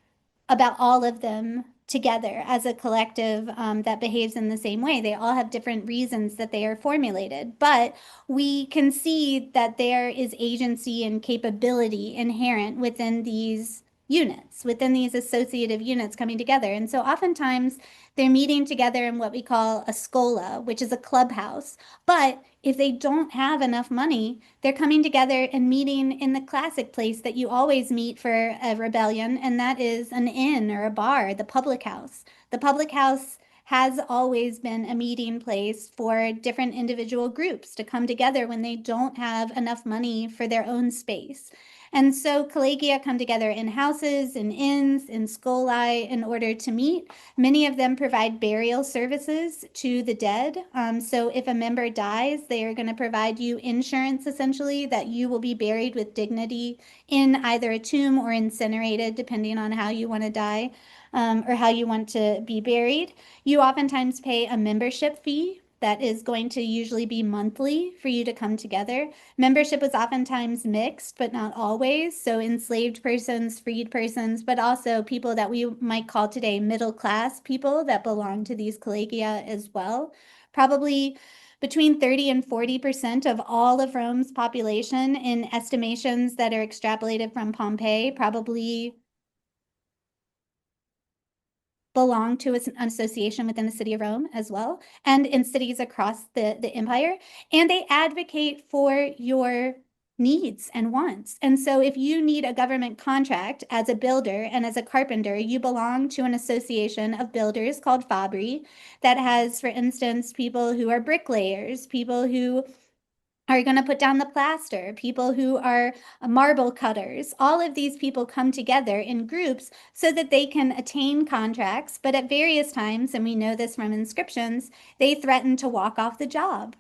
S2: about all of them together as a collective that behaves in the same way. They all have different reasons that they are formulated, but we can see that there is agency and capability inherent within these units, within these associative units coming together. And so oftentimes they're meeting together in what we call a scola, which is a clubhouse. But if they don't have enough money, they're coming together and meeting in the classic place that you always meet for a rebellion, and that is an inn or a bar, the public house. The public house has always been a meeting place for different individual groups to come together when they don't have enough money for their own space. And so collegia come together in houses, in inns, in scolae in order to meet. Many of them provide burial services to the dead. So if a member dies, they are going to provide you insurance essentially that you will be buried with dignity in either a tomb or incinerated, depending on how you want to die or how you want to be buried. You oftentimes pay a membership fee that is going to usually be monthly for you to come together. Membership was oftentimes mixed, but not always. So enslaved persons, freed persons, but also people that we might call today middle class people that belong to these collegia as well. Probably between 30 and 40% of all of Rome's population in estimations that are extrapolated from Pompeii probably belong to an association within the city of Rome as well, and in cities across the empire. And they advocate for your needs and wants. And so if you need a government contract as a builder and as a carpenter, you belong to an association of builders called Fabri that has, for instance, people who are bricklayers, people who are going to put down the plaster, people who are marble cutters. All of these people come together in groups so that they can attain contracts, but at various times, and we know this from inscriptions, they threaten to walk off the job.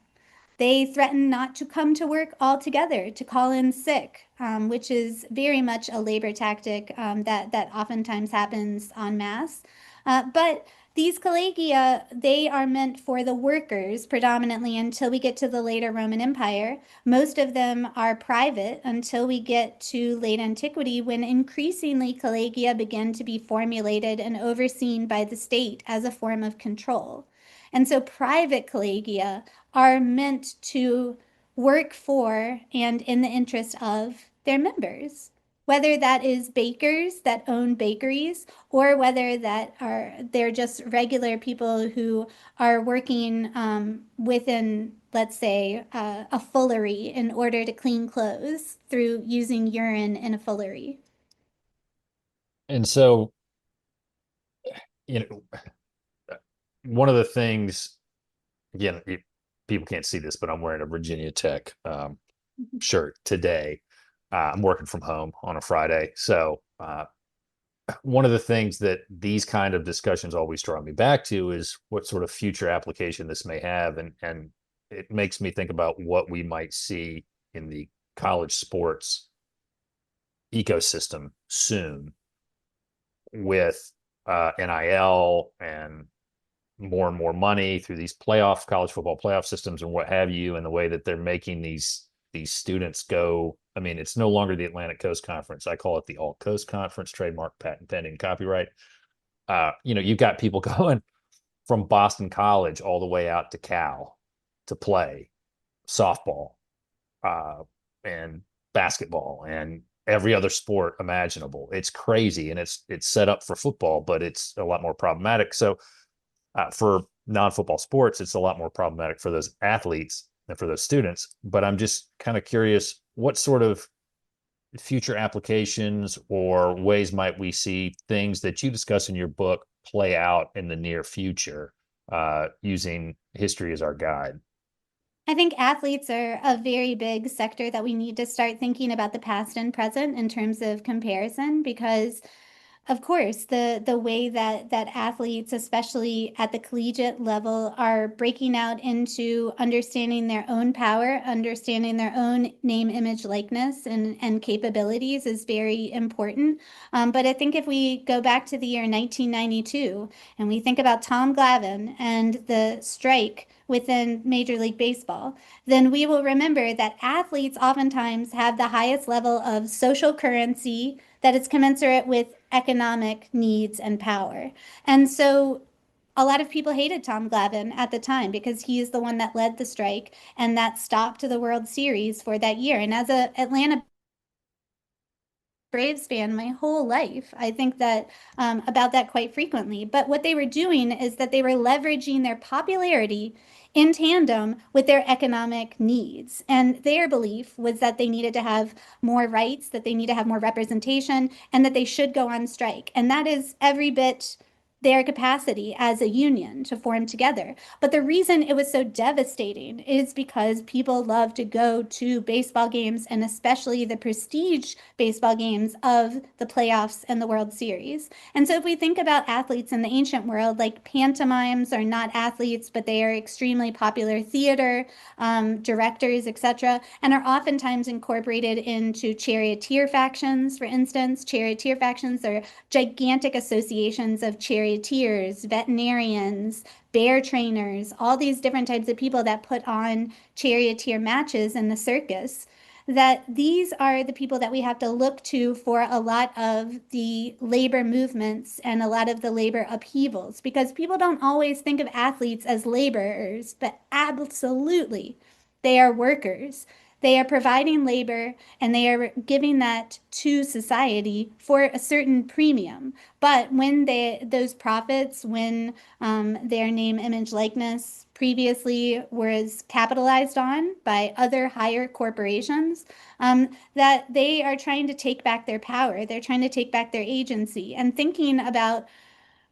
S2: They threaten not to come to work altogether, to call in sick, which is very much a labor tactic that oftentimes happens en masse. But these collegia, they are meant for the workers predominantly until we get to the later Roman Empire. Most of them are private until we get to late antiquity, when increasingly collegia begin to be formulated and overseen by the state as a form of control. And so private collegia are meant to work for and in the interest of their members. whether that is bakers that own bakeries or whether they're just regular people who are working within, let's say, a fullery in order to clean clothes through using urine in a fullery.
S1: And so, you know, one of the things, again, people can't see this, but I'm wearing a Virginia Tech shirt today. I'm working from home on a Friday. So, one of the things that these kind of discussions always draw me back to is what sort of future application this may have. And it makes me think about what we might see in the college sports ecosystem soon with NIL and more money through these college football playoff systems and what have you, and the way that they're making these students go. I mean, it's no longer the Atlantic Coast Conference. I call it the All Coast Conference, trademark, patent pending, copyright. You've got people going from Boston College all the way out to Cal to play softball and basketball and every other sport imaginable. It's crazy, and it's set up for football, but it's a lot more problematic. So for non-football sports, it's a lot more problematic for those athletes than for those students. But I'm just kind of curious, what sort of future applications or ways might we see things that you discuss in your book play out in the near future, using history as our guide?
S2: I think athletes are a very big sector that we need to start thinking about the past and present in terms of comparison because of course, the way that athletes, especially at the collegiate level, are breaking out into understanding their own power, understanding their own name, image, likeness, and capabilities is very important. But I think if we go back to the year 1992 and we think about Tom Glavine and the strike within Major League Baseball, then we will remember that athletes oftentimes have the highest level of social currency that is commensurate with economic needs and power. And so a lot of people hated Tom Glavine at the time because he is the one that led the strike and that stopped the World Series for that year. And as a Atlanta Braves fan my whole life. I think that about that quite frequently. But what they were doing is that they were leveraging their popularity in tandem with their economic needs. And their belief was that they needed to have more rights, that they need to have more representation, and that they should go on strike. And that is every bit their capacity as a union to form together. But the reason it was so devastating is because people love to go to baseball games and especially the prestige baseball games of the playoffs and the World Series. And so if we think about athletes in the ancient world, like pantomimes are not athletes, but they are extremely popular theater directors, etc., and are oftentimes incorporated into charioteer factions. For instance, charioteer factions are gigantic associations of charioteers, veterinarians, bear trainers, all these different types of people that put on charioteer matches in the circus. That these are the people that we have to look to for a lot of the labor movements and a lot of the labor upheavals because people don't always think of athletes as laborers, but absolutely they are workers. They are providing labor and they are giving that to society for a certain premium. But when those profits, when their name, image, likeness previously was capitalized on by other higher corporations, that they are trying to take back their power. They're trying to take back their agency and thinking about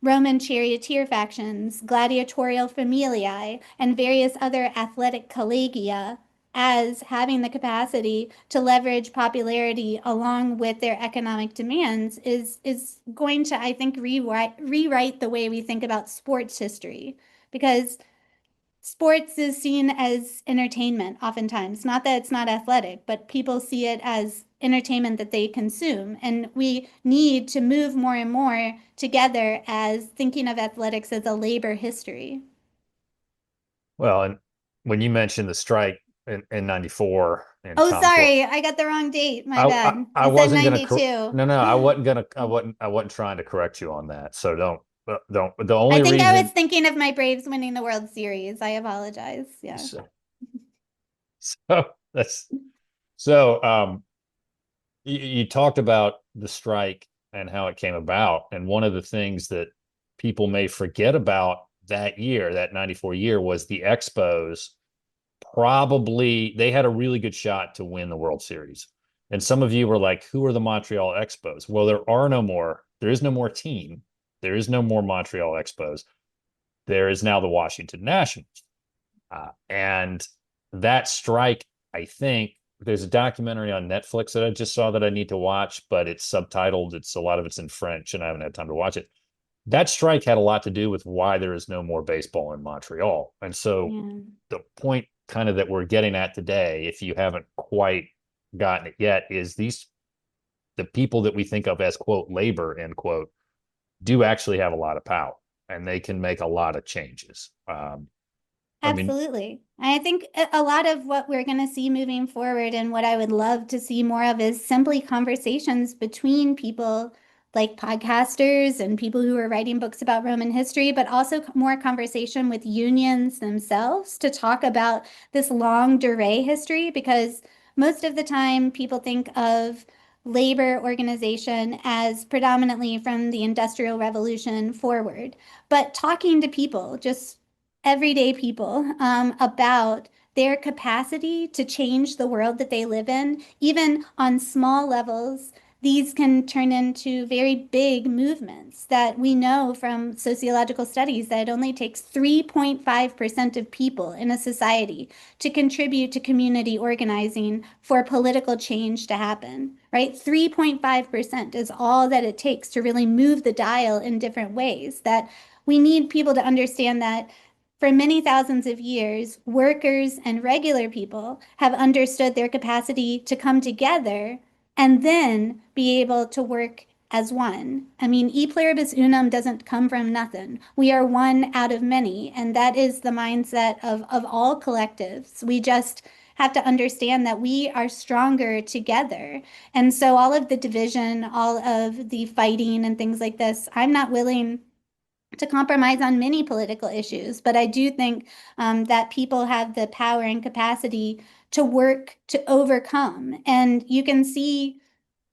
S2: Roman charioteer factions, gladiatorial familiae, and various other athletic collegia as having the capacity to leverage popularity along with their economic demands is going to, I think, rewrite the way we think about sports history because sports is seen as entertainment oftentimes. Not that it's not athletic, but people see it as entertainment that they consume. And we need to move more and more together as thinking of athletics as a labor history.
S1: Well, and when you mentioned the strike in 94 and
S2: Oh,
S1: Tom Glo
S2: sorry, I got the wrong date. My bad.
S1: I
S2: I said
S1: wasn't gonna
S2: 92.
S1: no, I wasn't trying to correct you on that. So don't the
S2: I
S1: only
S2: think I was
S1: reason
S2: thinking of my Braves winning the World Series. I apologize. Yeah.
S1: so, so that's so You talked about the strike and how it came about. And one of the things that people may forget about that year, that 94 year, was the Expos. Probably they had a really good shot to win the World Series. And some of you were like, who are the Montreal Expos? Well, there is no more team. There is no more Montreal Expos. There is now the Washington Nationals. And that strike, I think there's a documentary on Netflix that I just saw that I need to watch, but it's subtitled. It's a lot of it's in French, and I haven't had time to watch it. That strike had a lot to do with why there is no more baseball in Montreal. And so
S2: Yeah.
S1: the point kind of that we're getting at today, if you haven't quite gotten it yet, is the people that we think of as quote labor end quote do actually have a lot of power and they can make a lot of changes. I mean,
S2: Absolutely. I think a lot of what we're going to see moving forward and what I would love to see more of is simply conversations between people like podcasters and people who are writing books about Roman history, but also more conversation with unions themselves to talk about this longue durée history, because most of the time people think of labor organization as predominantly from the Industrial Revolution forward. But talking to people, just everyday people, about their capacity to change the world that they live in, even on small levels. These can turn into very big movements that we know from sociological studies that it only takes 3.5% of people in a society to contribute to community organizing for political change to happen, right? 3.5% is all that it takes to really move the dial in different ways. That we need people to understand that for many thousands of years, workers and regular people have understood their capacity to come together and then be able to work as one. I mean, e pluribus unum doesn't come from nothing. We are one out of many, and that is the mindset of all collectives. We just have to understand that we are stronger together. And so all of the division, all of the fighting and things like this, I'm not willing to compromise on many political issues, but I do think that people have the power and capacity to work to overcome. And you can see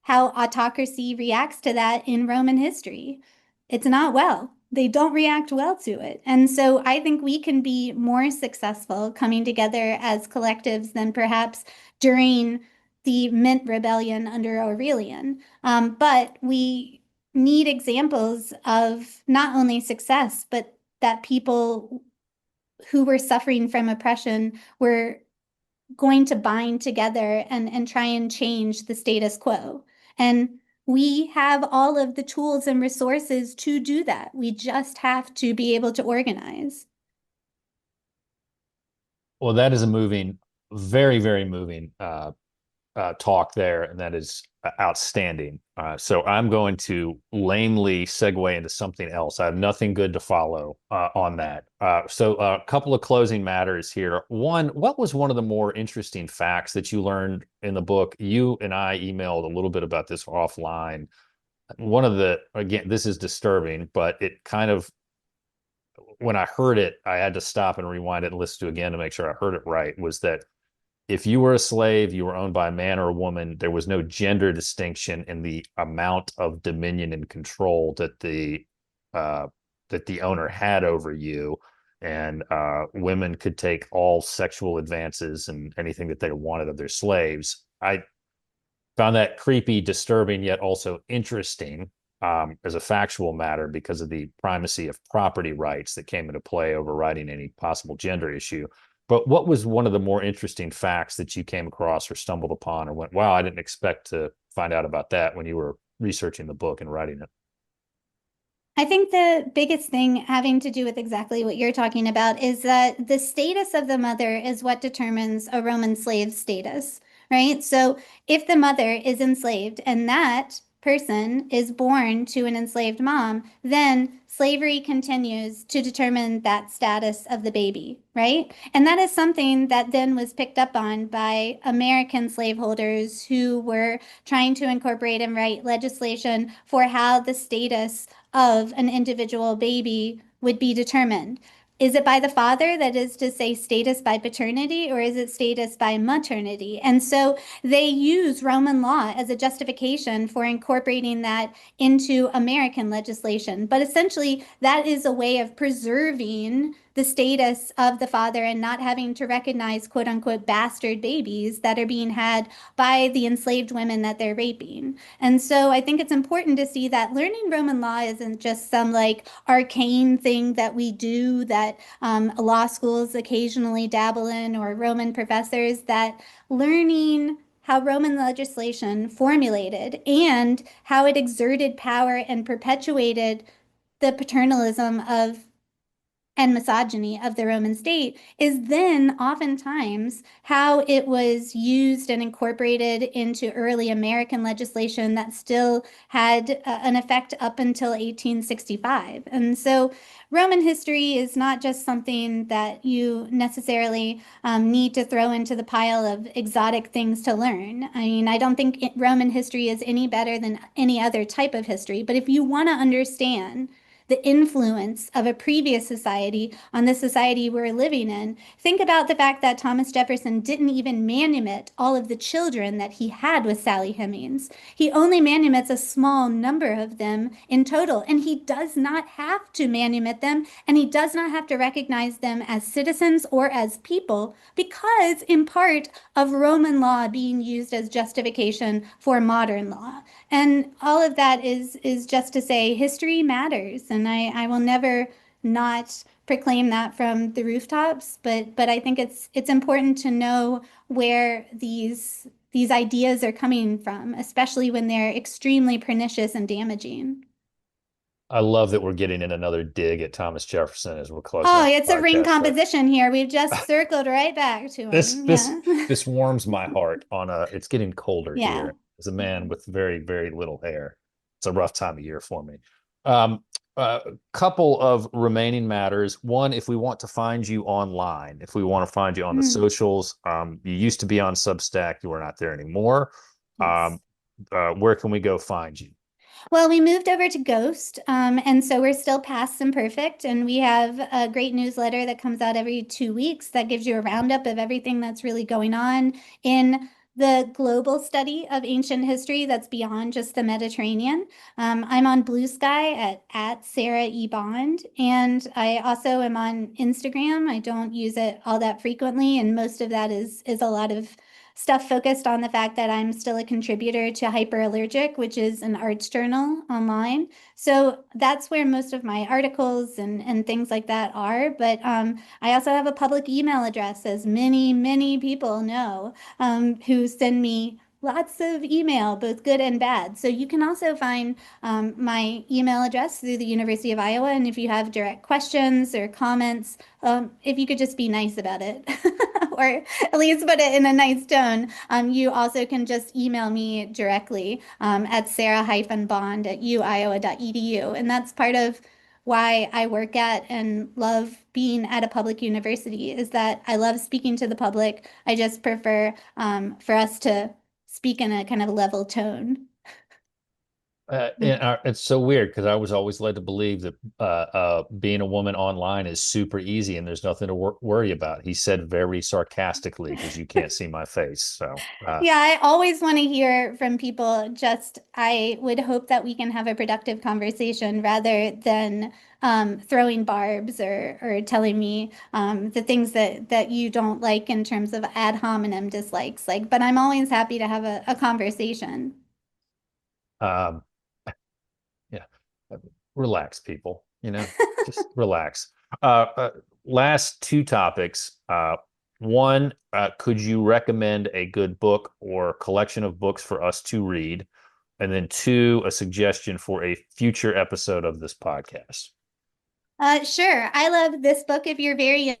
S2: how autocracy reacts to that in Roman history. It's not well. They don't react well to it. And so I think we can be more successful coming together as collectives than perhaps during the Mint Rebellion under Aurelian. But we need examples of not only success, but that people who were suffering from oppression were going to bind together and try and change the status quo. And we have all of the tools and resources to do that. We just have to be able to organize.
S1: well, that is a moving, very, very moving talk there, and that is outstanding. So I'm going to lamely segue into something else. I have nothing good to follow on that. So a couple of closing matters here. One, what was one of the more interesting facts that you learned in the book? You and I emailed a little bit about this offline. One of the, again, this is disturbing, but it kind of, when I heard it, I had to stop and rewind it and listen to it again to make sure I heard it right, was that if you were a slave, you were owned by a man or a woman. There was no gender distinction in the amount of dominion and control that the owner had over you, and women could take all sexual advances and anything that they wanted of their slaves. I found that creepy, disturbing, yet also interesting as a factual matter because of the primacy of property rights that came into play overriding any possible gender issue. But what was one of the more interesting facts that you came across or stumbled upon or went, wow, I didn't expect to find out about that when you were researching the book and writing it?
S2: I think the biggest thing having to do with exactly what you're talking about is that the status of the mother is what determines a Roman slave status, right? So if the mother is enslaved and that person is born to an enslaved mom, then slavery continues to determine that status of the baby, right? And that is something that then was picked up on by American slaveholders who were trying to incorporate and write legislation for how the status of an individual baby would be determined. Is it by the father, that is to say, status by paternity, or is it status by maternity? And so they use Roman law as a justification for incorporating that into American legislation. But essentially, that is a way of preserving the status of the father and not having to recognize quote unquote bastard babies that are being had by the enslaved women that they're raping. And so I think it's important to see that learning Roman law isn't just some like arcane thing that we do that law schools occasionally dabble in, or Roman professors, that learning how Roman legislation formulated and how it exerted power and perpetuated the paternalism of and misogyny of the Roman state is then oftentimes how it was used and incorporated into early American legislation that still had an effect up until 1865. And so Roman history is not just something that you necessarily need to throw into the pile of exotic things to learn. I mean, I don't think Roman history is any better than any other type of history, but if you want to understand the influence of a previous society on the society we're living in. Think about the fact that Thomas Jefferson didn't even manumit all of the children that he had with Sally Hemings. He only manumits a small number of them in total, and he does not have to manumit them, and he does not have to recognize them as citizens or as people because, in part, of Roman law being used as justification for modern law. And all of that is just to say history matters. And I will never not proclaim that from the rooftops, but I think it's important to know where these ideas are coming from, especially when they're extremely pernicious and damaging.
S1: I love that we're getting in another dig at Thomas Jefferson as we're closing
S2: Oh,
S1: out
S2: it's
S1: the
S2: a ring
S1: podcast. But
S2: composition here. We've just circled right back to
S1: this
S2: him.
S1: this
S2: Yeah.
S1: this warms my heart on a it's getting colder
S2: Yeah.
S1: here as a man with very, very little hair. It's a rough time of year for me. Um, a couple of remaining matters. One, if we want to find you online, if we want to find you on the
S2: Mm,
S1: socials, you used to be on Substack, you are not there anymore.
S2: yes.
S1: Um, where can we go find you?
S2: Well, we moved over to Ghost, and so we're still past imperfect, and we have a great newsletter that comes out every 2 weeks that gives you a roundup of everything that's really going on in the global study of ancient history that's beyond just the Mediterranean. I'm on Blue Sky at Sarah E. Bond, and I also am on Instagram. I don't use it all that frequently, and most of that is a lot of stuff focused on the fact that I'm still a contributor to Hyperallergic, which is an arts journal online. So that's where most of my articles and things like that are. But I also have a public email address, as many, many people know, who send me lots of email, both good and bad. So you can also find my email address through the University of Iowa. And if you have direct questions or comments, if you could just be nice about it, or at least put it in a nice tone, you also can just email me directly at sarah-bond@uiowa.edu. And that's part of why I work at and love being at a public university, is that I love speaking to the public. I just prefer for us to speak in a kind of level tone.
S1: It's so weird because I was always led to believe that being a woman online is super easy and there's nothing to worry about. He said very sarcastically because you can't see my face. So,
S2: Yeah, I always want to hear from people. Just, I would hope that we can have a productive conversation rather than throwing barbs or telling me the things that you don't like in terms of ad hominem dislikes. Like, but I'm always happy to have a conversation.
S1: um, yeah, relax, people, just relax. Uh, uh, Last two topics. One, could you recommend a good book or collection of books for us to read? And then two, a suggestion for a future episode of this podcast.
S2: Sure. I love this book if you're very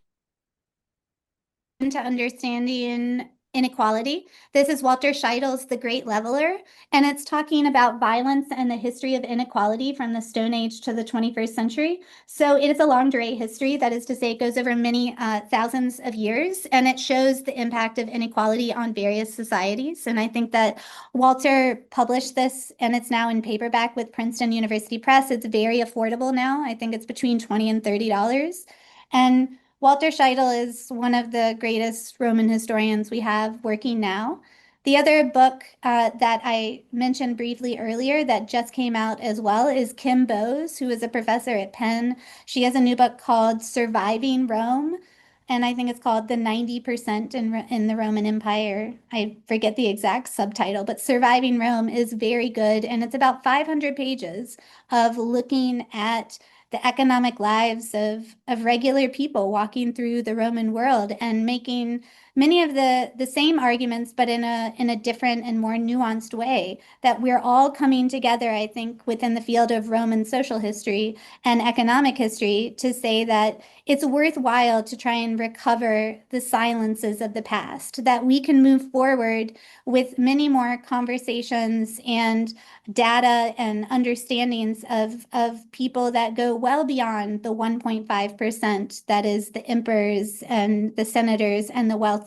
S2: into understanding inequality. This is Walter Scheidl's The Great Leveler, and it's talking about violence and the history of inequality from the Stone Age to the 21st century. So it is a longue durée history, that is to say, it goes over many thousands of years, and it shows the impact of inequality on various societies. And I think that Walter published this, and it's now in paperback with Princeton University Press. It's very affordable now. I think it's between $20 and $30. And Walter Scheidel is one of the greatest Roman historians we have working now. The other book that I mentioned briefly earlier that just came out as well is Kim Bowes, who is a professor at Penn. She has a new book called Surviving Rome, and I think it's called The 90% in the Roman Empire. I forget the exact subtitle, but Surviving Rome is very good, and it's about 500 pages of looking at the economic lives of regular people walking through the Roman world and making many of the same arguments, but in a different and more nuanced way, that we're all coming together, I think, within the field of Roman social history and economic history to say that it's worthwhile to try and recover the silences of the past, that we can move forward with many more conversations and data and understandings of people that go well beyond the 1.5% that is the emperors and the senators and the wealthy.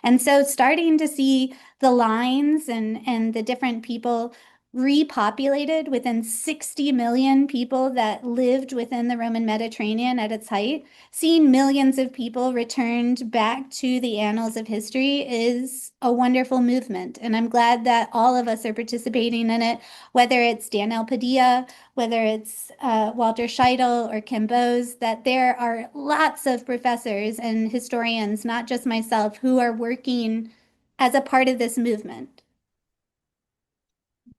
S2: And so starting to see the lines and the different people repopulated within 60 million people that lived within the Roman Mediterranean at its height, seeing millions of people returned back to the annals of history is a wonderful movement. And I'm glad that all of us are participating in it, whether it's Daniel Padilla, whether it's Walter Scheidel or Kim Bowes, that there are lots of professors and historians, not just myself, who are working as a part of this movement.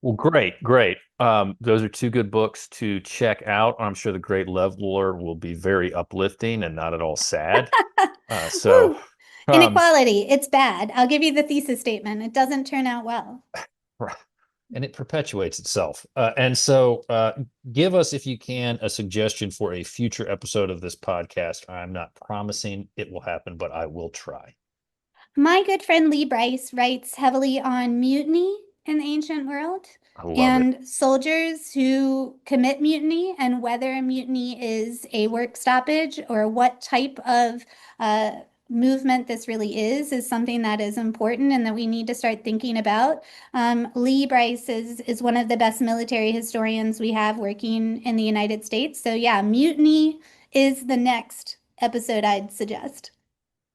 S1: Well, great, great. Those are two good books to check out. I'm sure The Great Leveler will be very uplifting and not at all sad. Uh, so,
S2: Woo!
S1: um,
S2: Inequality, it's bad. I'll give you the thesis statement. It doesn't turn out well.
S1: and it perpetuates itself. And so, give us, if you can, a suggestion for a future episode of this podcast. I'm not promising it will happen, but I will try.
S2: My good friend Lee Bryce writes heavily on mutiny in the ancient world
S1: I love it.
S2: and soldiers who commit mutiny and whether a mutiny is a work stoppage or what type of uh, movement this really is something that is important and that we need to start thinking about. Lee Bryce is one of the best military historians we have working in the United States. So yeah, mutiny is the next episode I'd suggest.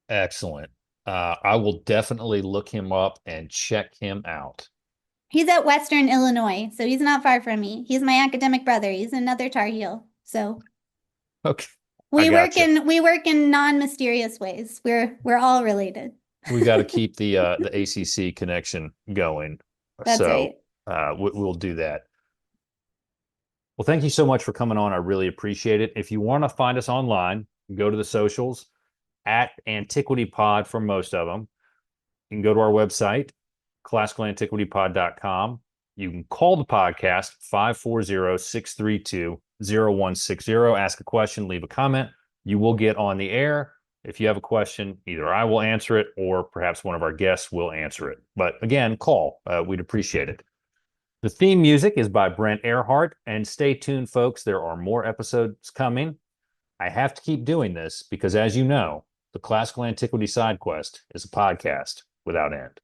S1: Excellent. I will definitely look him up and check him out.
S2: He's at Western Illinois, so he's not far from me. He's my academic brother. He's another Tar Heel. So
S1: Okay, I got you.
S2: we work in non-mysterious ways. We're all related.
S1: We got to keep the ACC connection going.
S2: That's
S1: So
S2: right.
S1: we'll do that. Well, thank you so much for coming on. I really appreciate it. If you want to find us online, go to the socials at Antiquity Pod for most of them. You can go to our website, classicalantiquitypod.com. You can call the podcast 540-632-0160. Ask a question, leave a comment. You will get on the air. If you have a question, either I will answer it or perhaps one of our guests will answer it. But again, call. We'd appreciate it. The theme music is by Brent Earhart. And stay tuned, folks. There are more episodes coming. I have to keep doing this because, as you know, the Classical Antiquity Sidequest is a podcast without end.